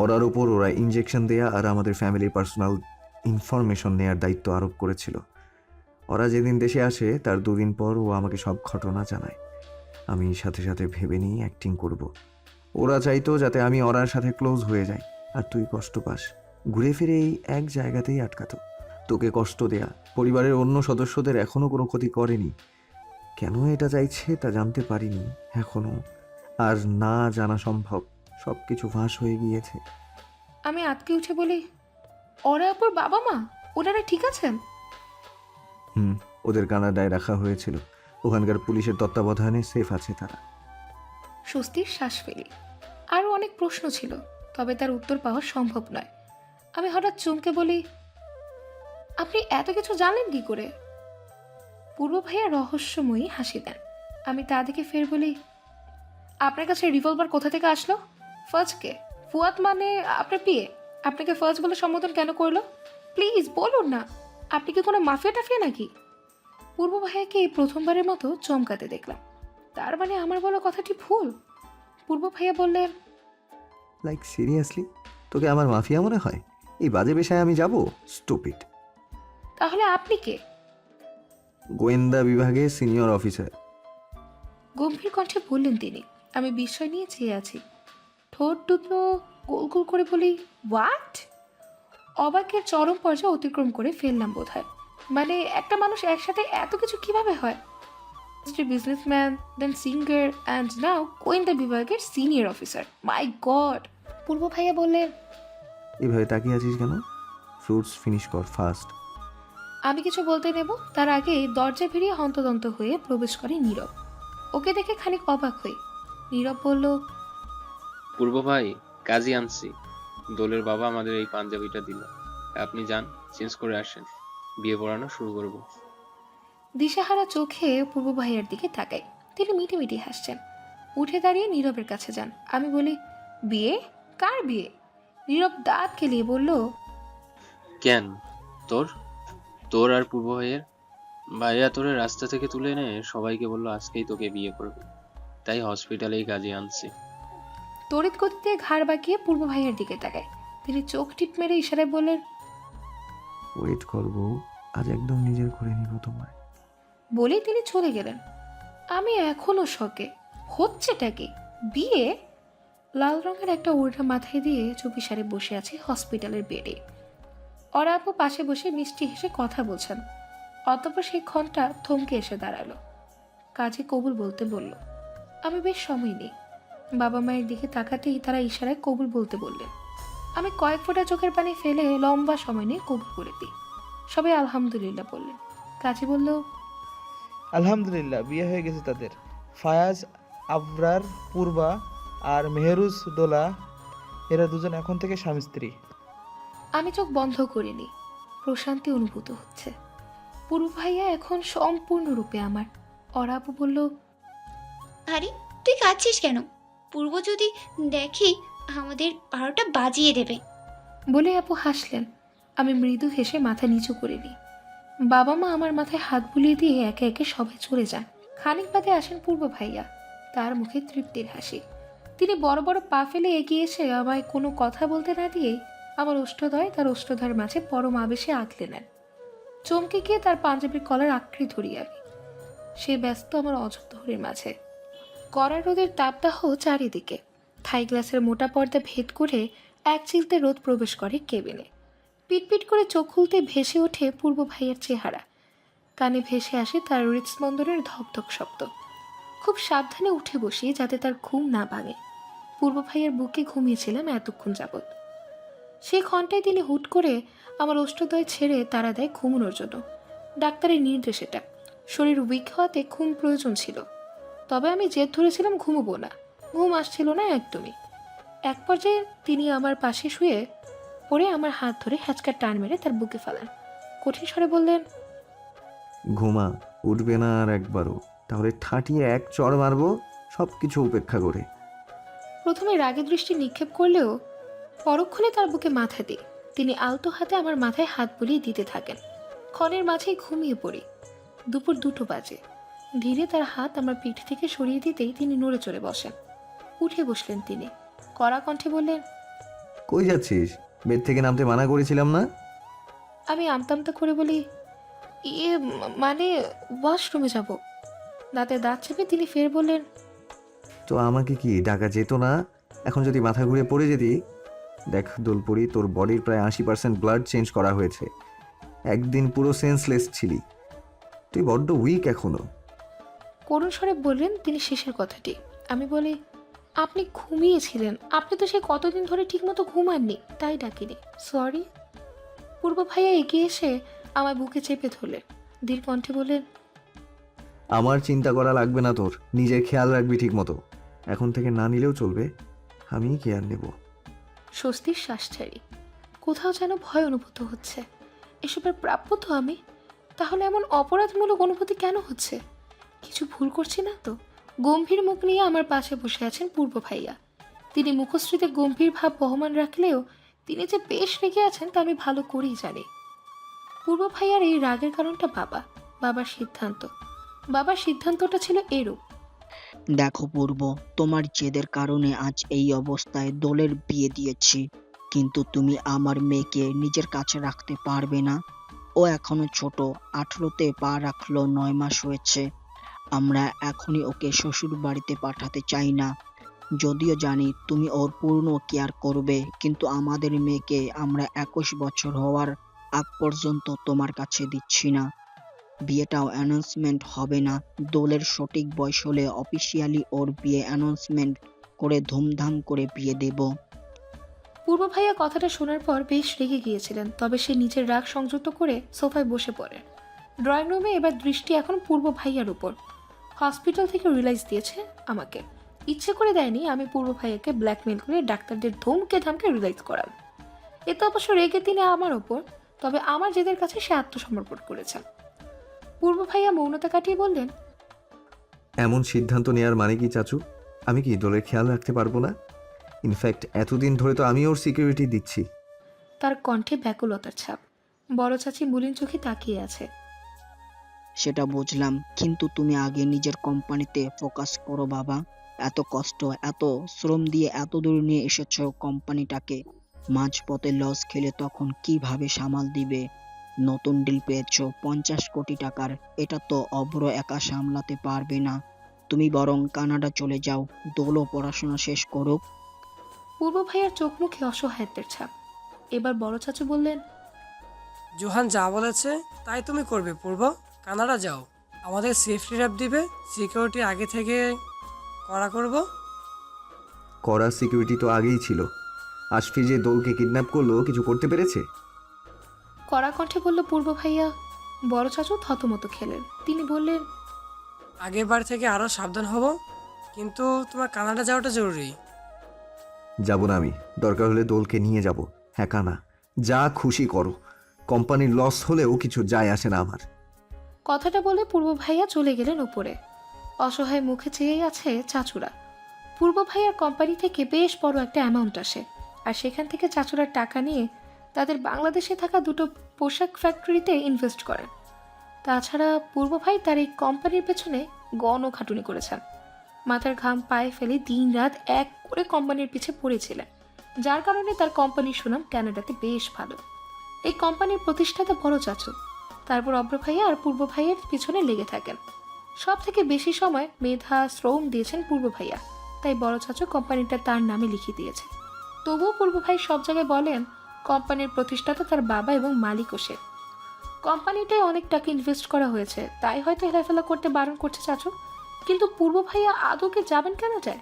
অরার উপর ওরা ইঞ্জেকশন দেয়া আর আমাদের ফ্যামিলির পার্সোনাল ইনফরমেশন নেয়ার দায়িত্ব আরোপ করেছিল। ওরা যেদিন দেশে আসে তার 2 দিন পর ও আমাকে সব ঘটনা জানায়। আমি সাথে সাথে ভেবে নিই অ্যাক্টিং করব। ওরা চাইতো যাতে আমি ওরার সাথে ক্লোজ হয়ে যাই আর তুই কষ্ট পাস। ঘুরে ফিরে এই এক জায়গাতেই আটকাতো, তোকে কষ্ট দেয়া। পরিবারের অন্য সদস্যদের এখনো কোনো ক্ষতি করেনি। কেন এটা চাইছে তা জানতে পারিনি এখনো, আর না জানা সম্ভব। সব কিছু ফাঁস হয়ে গিয়েছে। আমি আটকে উঠে বলি, ওরা আপুর বাবা মা ওনারা ঠিক আছেন? ওদের কানাডায় রাখা হয়েছিল, ওখানকার পুলিশের তত্ত্বাবধানে সেফ আছে তারা। স্বস্তির শ্বাস ফেলি। আরও অনেক প্রশ্ন ছিল, তবে তার উত্তর পাওয়া সম্ভব নয়। আমি হঠাৎ চমকে বলি, আপনি এত কিছু জানলেন কি করে? পূর্ব ভাইয়া রহস্যময়ী হাসি দেন। আমি তা দেখে ফের বলি, আপনার কাছে রিভলভার কোথা থেকে আসলো? ফার্জকে? ফুয়াদ মানে আপনার পিয়ে আপনাকে ফার্জ বলে সম্বোধন কেন করলো? প্লিজ বলুন না, আপনি কি কোনো মাফিয়া টাফিয়া নাকি? পূর্ব ভাইয়াকে এই প্রথমবারের মতো চমকাতে দেখলাম। তার মানে আমার বলা কথাটি ভুল? পূর্ব ভাইয়া বললেন, লাইক সিরিয়াসলি, তোকে আমার মাফিয়া মনে হয়? এই বাজে পেশায় আমি যাব? স্টুপিড। তাহলে আপনি কে? গোয়েন্দা বিভাগে সিনিয়র অফিসার। গম্ভীর কণ্ঠে বললেন তিনি। আমি বিস্ময় নিয়ে চেয়ে আছি। ঠোঁট দুটো গোল গোল করে বলি, হোয়াট? অবাকের চরম পর্যায়ে অতিক্রম করে ফেললাম বোধহয়। মানে একটা মানুষ একসাথে এত কিছু কিভাবে হয়? Businessman, then singer, and now গোয়েন্দা বিভাগের সিনিয়র অফিসার। মাই গড! পূর্ব ভাইয়া বললেন, এভাবে তাকিয়ে আছিস কেন? ফ্রুটস ফিনিশ কর ফাস্ট। আমি কিছু বলতে নেব তার আগে দরজা ভিড়িয়ে হন্তদন্ত হয়ে প্রবেশ করে নীরব। ওকে দেখে খানিক অবাক হই। নীরব বলল, পূর্ব ভাই, কাজী আনছি। দোলের বাবা আমাদের এই পাঞ্জাবিটা দিল। আপনি যান, চেঞ্জ করে আসেন, বিয়ে পড়ানো শুরু করব। দিশাহারা চোখে পূর্ব ভাইয়ার দিকে তাকাই। তিনি মিটি মিটি হাসছেন। উঠে দাঁড়িয়ে নীরবের কাছে যান। আমি বলি, বিয়ে? কার বিয়ে? নীরব দাঁত কেলিয়ে বলল, কেন? তোর তোর আর পূর্ব ভাইয়ের? ভাইয়া তোরে রাস্তা থেকে তুলে এনে সবাইকে বললো আজকেই তোকে বিয়ে করবে, তাই হসপিটালেই কাজে আনছি। তড়িৎ গতিতে ঘাড় বাঁকিয়ে পূর্ব ভাইয়ার দিকে তাকায়। তিনি চোখ টিপ মেরে ইশারায় বললেন, ওয়েট করবো, আজ একদম নিজের করে নিব তোমায়। বলেই তিনি চলে গেলেন। আমি এখনো শকে। হচ্ছেটা কি? বিয়ে? লাল রঙের একটা ওড়না মাথায় দিয়ে চুপিসারে বসে আছি হসপিটালের বেডে। ওরা আপু পাশে বসে মিষ্টি হেসে কথা বলছেন। অতঃপর সেই ক্ষণটা থমকে এসে দাঁড়ালো। কাজে কবুল বলতে বলল। আমি বেশ সময় নিই। বাবা মায়ের দিকে তাকাতেই তারা ইশারায় কবুল বলতে বললেন। আমি কয়েক ফোঁটা চোখের পানি ফেলে লম্বা সময় নিয়ে কবুল করে দিই। সবাই আলহামদুলিল্লাহ বললেন। কাজে বলল, আলহামদুলিল্লাহ, বিয়ে হয়ে গেছে তাদের। ফায়াজ, আবরার, পূর্বা আর মেহরুজ দোলা, এরা দুজন এখন থেকে স্বামী স্ত্রী। আমি চোখ বন্ধ করিনি। প্রশান্তি অনুভূত হচ্ছে। পূর্ব ভাইয়া এখন সম্পূর্ণরূপে আমার। ওরা আপু বলল, আরে তুই কাঁদছিস কেন? পূর্ব যদি দেখি আমাদের 12টা বাজিয়ে দেবে। বলে আপু হাসলেন। আমি মৃদু হেসে মাথা নিচু করে নিই। বাবা মা আমার মাথায় হাত বুলিয়ে দিয়ে একে একে সবাই চলে যান। খানিক বাদে আসেন পূর্ব ভাইয়া। তার মুখে তৃপ্তির হাসি। তিনি বড় বড় পা ফেলে এগিয়ে এসে আমায় কোনো কথা বলতে না দিয়ে আমার ওষ্ঠদয় তার ওষ্ঠধার মাঝে পরম আবেশে আঁকলে নেন। চমকে গিয়ে তার পাঞ্জাবির কলার আঁকড়ে ধরি আমি। সে ব্যস্ত আমার অযত্নহরের মাঝে। কড়া রোদের তাপদাহ চারিদিকে। থাই গ্লাসের মোটা পর্দা ভেদ করে এক চিলতে রোদ প্রবেশ করে কেবিনে। পিটপিট করে চোখ খুলতে ভেসে ওঠে পূর্ব ভাইয়ের চেহারা। কানে ভেসে আসে তার হৃৎস্পন্দনের ধকধক শব্দ। খুব সাবধানে উঠে বসি যাতে তার ঘুম না ভাঙে। পূর্ব ভাইয়ের বুকে ঘুমিয়েছিলাম এতক্ষণ যাবৎ। সেই ঘন্টায় তিনি হুট করে আমার ওষ্ঠদয় ছেড়ে তাড়া দেয় ঘুমানোর জন্য। ডাক্তারের নির্দেশ এটা। শরীর উইক হওয়াতে ঘুম প্রয়োজন ছিল। তবে আমি জেদ ধরেছিলাম ঘুমোবো না, ঘুম আসছিল না একদমই। এক পর্যায়ে তিনি আমার পাশে শুয়ে পড়ে আমার হাত ধরে হ্যাচকা টান মেরে তার বুকে ফেলেন। কঠিন স্বরে বললেন, ঘুমা, উঠবে না আর একবারও, তাহলে ঠাঁটিয়ে এক চড় মারবো সব কিছু উপেক্ষা করে। প্রথমে রাগে দৃষ্টি নিক্ষেপ করলেও পরক্ষণে তার বুকে মাথা দিয়ে তিনি আলতো হাতে আমার মাথায় হাত বুলিয়ে দিতে থাকেন। ক্ষণের মাঝেই ঘুমিয়ে পড়ি। দুপুর 2টো বাজে। ধীরে তার হাত আমার পিঠ থেকে সরিয়ে দিতেই তিনি নড়ে চড়ে বসেন। উঠে বসলেন তিনি, কড়া কণ্ঠে বললেন, কই যাচ্ছিস? বেড থেকে নামতে মানা করেছিলাম না? আমি আমতামতা করে বলি, মানে ওয়াশরুমে যাব। দাঁতে দাঁত চেপে তিনি ফের বললেন, তো আমাকে কি ডাকা যেত না? এখন যদি মাথা ঘুরে পড়ে যেতি? দেখ দোলপুরি, তোর বডির প্রায় 80% ব্লাড চেঞ্জ করা হয়েছে। একদিন পুরো সেন্সলেস ছিলি, তুই বড্ড উইক এখনো। করুণ স্বরে বললেন তিনি শেষের কথাটি। আমি বলি, আপনি ঘুমিয়েছিলেন, আপনি তো সে কতদিন ধরে ঠিকমতো ঘুমাননি, তাই ডাকিনি, সরি। পূর্ব ভাইয়া এগিয়ে এসে আমার বুকে চেপে ধরলেন, ধীর কণ্ঠে বললেন, আমার চিন্তা করা লাগবে না তোর, নিজের খেয়াল রাখবি ঠিক মতো। এখন থেকে না নিলেও চলবে, আমি কেয়ার নেব। স্বস্তির শ্বাস ছাড়ি। কোথাও যেন ভয় অনুভূত হচ্ছে। এসবের প্রাপ্য তো আমি, তাহলে এমন অপরাধমূলক অনুভূতি কেন হচ্ছে? কিছু ভুল করছি না তো? গম্ভীর মুখ নিয়ে আমার পাশে বসে আছেন পূর্ব ভাইয়া। তিনি মুখশ্রীতে গম্ভীর ভাব বহমান রাখলেও তিনি যে বেশ রেগে আছেন তা আমি ভালো করেই জানি। পূর্ব ভাইয়ার এই রাগের কারণটা বাবার সিদ্ধান্ত। বাবার সিদ্ধান্তটা ছিল এরূপ, দেখো পূর্ব, তোমার জেদের কারণে আজ এই অবস্থায় দোলের বিয়ে দিয়েছি, কিন্তু তুমি আমার মেয়েকে নিজের কাছে রাখতে পারবে না। ও এখনো ছোট, 18তে পা রাখলো, 9 মাস হয়েছে। আমরা এখনই ওকে শ্বশুর বাড়িতে পাঠাতে চাই না। যদিও জানি তুমি ওর পূর্ণ কেয়ার করবে, কিন্তু আমাদের মেয়েকে আমরা 21 বছর হওয়ার আগ পর্যন্ত তোমার কাছে দিচ্ছি না। বিয়েটাও অ্যানাউন্সমেন্ট হবে না। দোলের সঠিক বয়স হলে অফিসিয়ালি ওর বিয়ে অ্যানাউন্সমেন্ট করে ধুমধাম করে বিয়ে দেব। পূর্ব ভাইয়া কথাটা শোনার পর বেশ রেগে গিয়েছিলেন, তবে সে নিজের রাগ সংযত করে সোফায় বসে পড়ে। ড্রয়িং রুমে এবার দৃষ্টি এখন পূর্ব ভাইয়ার উপর। হসপিটাল থেকে রিলাইজ দিয়েছে আমাকে, ইচ্ছে করে দেয়নি। আমি পূর্ব ভাইয়াকে ব্ল্যাকমেল করে ডাক্তারদের ধমকে ধামকে রিলাইজ করান। এতে অবশ্য রেগে তিনি আমার ওপর, তবে আমার জেদের কাছে সে আত্মসমর্পণ করেছেন। পূর্ব ভাইয়া মৌনতা কাটিয়ে বললেন, এমন সিদ্ধান্ত নেওয়ার মানে কি চাচু? আমি কি দোলের খেয়াল রাখতে পারবো না? ইনফ্যাক্ট এতদিন ধরে তো আমি ওর সিকিউরিটি দিচ্ছি। তার কণ্ঠে ব্যাকুলতার ছাপ। বড় চাচি মলিন চোখে তাকিয়ে আছে। সেটা বুঝলাম, কিন্তু তুমি আগে নিজের কোম্পানিতে ফোকাস করো বাবা। এত কষ্ট, এত শ্রম দিয়ে এত দূর নিয়ে এসেছো কোম্পানিটাকে, মাঝপথে লস খেলে তখন কিভাবে সামাল দিবে? নতুন ডিল পেয়েছো 50 কোটি টাকার, এটা তো অভ্র একা সামলাতে পারবে না। তুমি বরং কানাডা চলে যাও, দোলও পড়াশোনা শেষ করুক। পূর্ব ভাইয়ার চোখ মুখে অসহায়ত্বের ছাপ। এবার বড় চাচু বললেন, জোহান যা বলেছে তাই তুমি করবে পূর্ব। কানাডা যাও, আমাদের সেফটি র্যাপ দিবে, সিকিউরিটি আগে থেকে করা করব। কড়া সিকিউরিটি তো আগেই ছিল। আশফি যে দোলকে কিডন্যাপ করলো, কিছু করতে পেরেছে? কড়া কণ্ঠে বলল পূর্ব ভাইয়া। বড় চাচু থতমত খেলেন। তিনি বললেন, আগের বার থেকে আরও সাবধান হব, কিন্তু তোমার কানাডা যাওয়াটা জরুরি। যাব না আমি, দরকার হলে দোলকে নিয়ে যাব। হ্যাঁ কানা, যা খুশি করো, কোম্পানির লস হলেও কিছু যায় আসে না আমার। কথাটা বলে পূর্ব ভাইয়া চলে গেলেন উপরে। অসহায় মুখে চেয়েই আছে চাচুরা। পূর্ব ভাইয়ার কোম্পানি থেকে বেশ বড় একটা অ্যামাউন্ট আসে, আর সেখান থেকে চাচুরার টাকা নিয়ে তাদের বাংলাদেশে থাকা 2টো পোশাক ফ্যাক্টরিতে ইনভেস্ট করেন। তাছাড়া পূর্ব ভাই তার এই কোম্পানির পেছনে গণখাটুনি করেছেন। মাথার ঘাম পায়ে ফেলে দিন রাত এক করে কোম্পানির পিছে পড়েছিলেন, যার কারণে তার কোম্পানির সুনাম কানাডাতে বেশ ভালো। এই কোম্পানির প্রতিষ্ঠাতা বড় চাচু, তারপর অব্র ভাইয়া আর পূর্ব ভাইয়ের পিছনে লেগে থাকেন। সব থেকে বেশি সময় মেধা শ্রম দিয়েছেন পূর্ব ভাইয়া, তাই বড় চাচু কোম্পানিটা তার নামে লিখে দিয়েছে। তবুও পূর্ব ভাই সব জায়গায় বলেন কোম্পানির প্রতিষ্ঠাতা তার বাবা এবং মালিকও সে। কোম্পানিটায় অনেক টাকা ইনভেস্ট করা হয়েছে, তাই হয়তো হেলাফেলা করতে বারণ করছে চাচু। কিন্তু পূর্ব ভাইয়া আদৌকে যাবেন কেন যায়?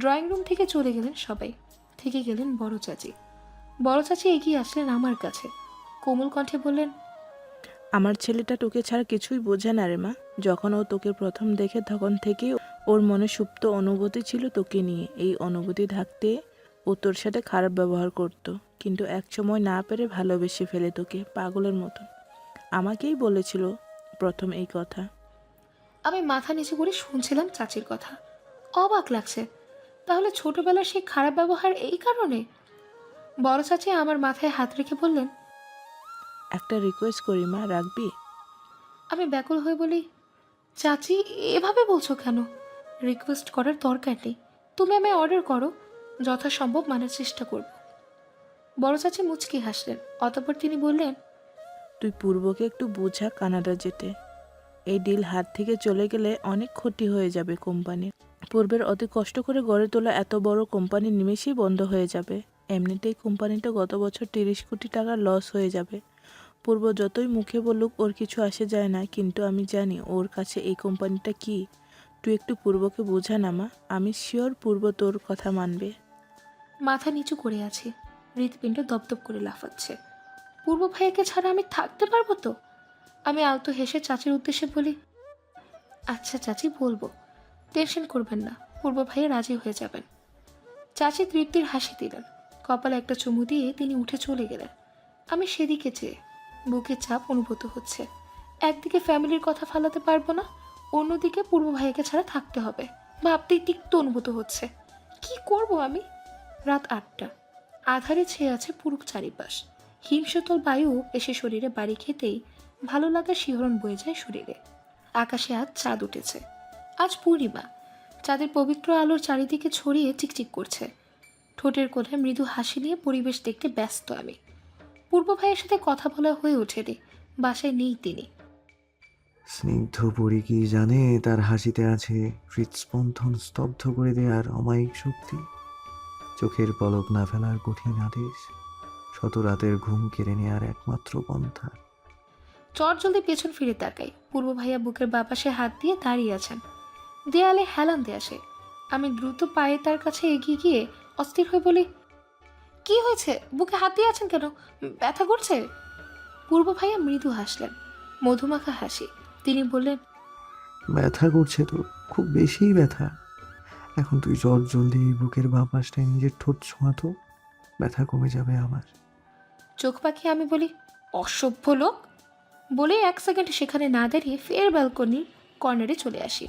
ড্রয়িং রুম থেকে চলে গেলেন সবাই, থেকে গেলেন বড় চাচি। বড় চাচি এগিয়ে আসলেন আমার কাছে, কোমল কণ্ঠে বললেন, আমার ছেলেটা তোকে ছাড়া কিছুই বোঝে না রে মা। যখন ও তোকে প্রথম দেখে তখন থেকেই ওর মনে সুপ্ত অনুভূতি ছিল তোকে নিয়ে। এই অনুভূতি থাকতে ও তোর সাথে খারাপ ব্যবহার করতো, কিন্তু এক সময় না পেরে ভালোবেসে ফেলে তোকে পাগলের মতন। আমাকেই বলেছিল প্রথম এই কথা। আমি মাথা নিচু করে শুনছিলাম চাচির কথা। অবাক লাগছে, তাহলে ছোটবেলার সেই খারাপ ব্যবহার এই কারণে? বড় চাচি আমার মাথায় হাত রেখে বললেন, একটা রিকোয়েস্ট করি মা, রাখবি? আমি ব্যাকুল হয়ে বলি, চাচি এভাবে বলছো কেন? রিকোয়েস্ট করার দরকার নেই, তুমি আমায় অর্ডার করো, যথাসম্ভব মানার চেষ্টা করব। বড় চাচি মুচকি হাসলেন, অতঃপর তিনি বললেন, তুই পূর্বকে একটু বোঝা কানাডা যেতে। এই ডিল হাত থেকে চলে গেলে অনেক ক্ষতি হয়ে যাবে কোম্পানির। পূর্বের অতি কষ্ট করে গড়ে তোলা এত বড় কোম্পানি নিমেষেই বন্ধ হয়ে যাবে। এমনিতেই কোম্পানিটা গত বছর 30 কোটি টাকা লস হয়ে যাবে। পূর্ব যতই মুখে বলুক ওর কিছু আসে যায় না, কিন্তু আমি জানি ওর কাছে এই কোম্পানিটা কি। তুই একটু পূর্বকে বোঝা না মা, আমি শিওর পূর্ব তোর কথা মানবে। মাথা নিচু করে আছি, হৃৎপিণ্ড দপদপ করে লাফাচ্ছে। পূর্ব ভাইয়াকে ছাড়া আমি থাকতে পারবো তো? আমি আলতো হেসে চাচির উদ্দেশ্যে বলি, আচ্ছা চাচি, বলবো, টেনশন করবেন না, পূর্ব ভাইয়া রাজি হয়ে যাবেন। চাচি তৃপ্তির হাসি দিলেন, কপালে একটা চুমু দিয়ে তিনি উঠে চলে গেলেন। আমি সেদিকে চেয়ে বুকের চাপ অনুভূত হচ্ছে। একদিকে ফ্যামিলির কথা ফালাতে পারবো না, অন্যদিকে পূর্ব ভাইয়াকে ছাড়া থাকতে হবে, ভাবতেই তিক্ত অনুভূত হচ্ছে। কি করব আমি? রাত 8টা, আধারে ছেয়ে আছে পুরো চারিপাশ। হিমশীতল বায়ু এসে শরীরে বাড়ি খেতেই ভালো লাগার শিহরণ বয়ে যায় শরীরে। আকাশে আজ চাঁদ উঠেছে। আজ পূর্ণিমা, চাঁদের পবিত্র আলোর চারিদিকে ছড়িয়ে চিকচিক করছে। ঠোঁটের কোণায় মৃদু হাসি নিয়ে পরিবেশ দেখতে ব্যস্ত আমি। পূর্ব ভাইয়ের সাথে কথা বলা হয়ে ওঠেনি, বাসায় নেই তিনি। স্নিগ্ধ পরি কি জানে তার হাসিতে আছে হৃৎস্পন্দন স্তব্ধ করে দেওয়ার অমায়িক শক্তি, চোখের পলক না ফেলার কঠিন আদেশ, শত রাতের ঘুম কেড়ে নেওয়ার একমাত্র পন্থা। চট জলদি পেছন ফিরে তাকাই, পূর্ব ভাইয়া বুকের বাপাশে হাত দিয়ে দাঁড়িয়ে আছেন, দেয়ালে হেলান দিয়ে আসে। আমি দ্রুত পায়ে তার কাছে এগিয়ে গিয়ে অস্থির হয়ে বলি, কি হয়েছে? বুকে হাত দিয়ে আছেন কেন? ব্যথা করছে? পূর্ব ভাইয়া মৃদু হাসলেন, মধুমাখা হাসি। তিনি বললেন, ব্যথা করছে তো, খুব বেশিই ব্যথা। এখন তুই চট জলদি বুকের বাঁ পাশটায় নিজের ঠোঁট ছোঁয়াতো, ব্যথা কমে যাবে আমার। চোখ পাকিয়ে আমি বলি, অসভ্য লোক। বলে 1 সেকেন্ড সেখানে না দাঁড়িয়ে ফের ব্যালকনির কর্নারে চলে আসি।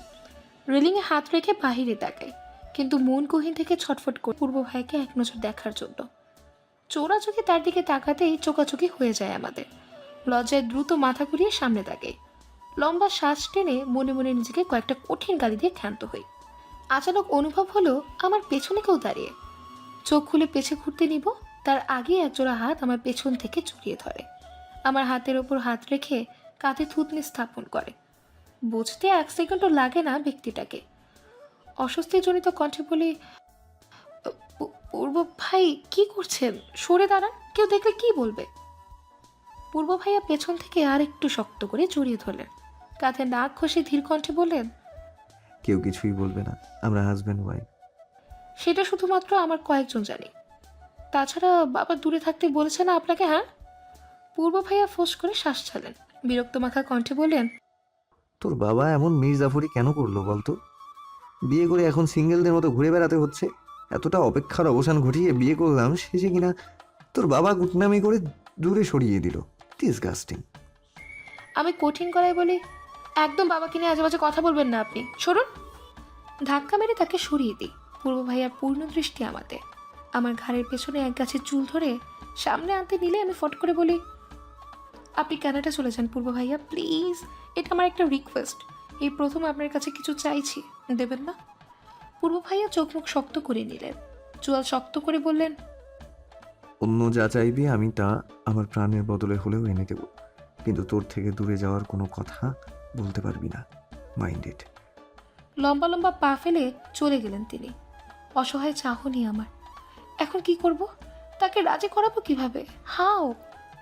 রেলিংয়ে হাত রেখে বাহিরে তাকাই, কিন্তু মন গহীন থেকে ছটফট করে পূর্ব ভাইকে এক নজর দেখার জন্য। চোরা চোখে তার দিকে তাকাতেই চোকাচোকি হয়ে যায় আমাদের। লজ্জায় দ্রুত মাথা ঘুরিয়ে সামনে তাকাই। লম্বা শ্বাস টেনে মনে মনে নিজেকে কয়েকটা কঠিন গালি দিয়ে ক্ষান্ত হই। আচানক অনুভব হলো আমার পেছনে কেউ দাঁড়িয়ে। চোখ খুলে পেছে ঘুরতে নিব, তার আগে একজোড়া হাত আমার পেছন থেকে জড়িয়ে ধরে। আমার হাতের ওপর হাত রেখে কাঁধে থুতনি স্থাপন করে। বুঝতে 1 সেকেন্ডও লাগে না ব্যক্তিটাকে। অস্বস্তিজনিত কণ্ঠে বলি, পূর্ব ভাই কি করছেন? সরে দাঁড়ান, কেউ দেখলে কি বলবে? পূর্ব ভাইয়া পেছন থেকে আর একটু শক্ত করে জড়িয়ে ধরলেন, কাঁধে নাক ঘষে ধীর কণ্ঠে বললেন, কেউ কিছুই বলবে না, আমরা হাজব্যান্ড ওয়াইফ। সেটা শুধুমাত্র আমার কয়েকজন জানি, তাছাড়া বাবা দূরে থাকতে বলেছে না আপনাকে? হ্যাঁ। পূর্ব ভাইয়া ফোঁস করে শ্বাস ছাড়লেন, বিরক্ত মাখা কণ্ঠে বললেন, তোর বাবা এমন মির্জাফরি কেন করলো বলতো? বিয়ে করে এখন সিঙ্গেলদের মতো ঘুরে বেড়াতে হচ্ছে। এতটা অপেক্ষার অবসান ঘটিয়ে বিয়ে করলাম, শেষে কিনা তোর বাবা গুটনামি করে দূরে সরিয়ে দিল। ডিসগাস্টিং। আমি কঠিন গলায় বলি, একদম বাবাকে নিয়ে আজেবাজে কথা বলবেন না আপনি, সরুন। ধাক্কা মেরে তাকে সরিয়ে দিই। পূর্ব ভাইয়ার পূর্ণ দৃষ্টি আমাতে। আমার ঘাড়ের পেছনে এক গাছের চুল ধরে সামনে আনতে নিলে আমি ফট করে বলি, আপনি কানাডা চলে যান পূর্ব ভাইয়া, প্লিজ। এটা আমার একটা রিকোয়েস্ট, এই প্রথম আপনার কাছে কিছু চাইছি, দেবেন না? পূর্ব ভাইয়া চোখ মুখ শক্ত করে নিলেন, চুয়াল শক্ত করে বললেন, অন্য যা চাইবি আমি তা আমার প্রাণের বদলে হলেও এনে দেব, কিন্তু তোর থেকে দূরে যাওয়ার কোনো কথা বলতে পারবি না। মাইন্ডেড। লম্বা লম্বা পা ফেলে চলে গেলেন তিনি। অসহায় চাহনি আমার। এখন কি করব? তাকে রাজি করাবো কিভাবে? হাও?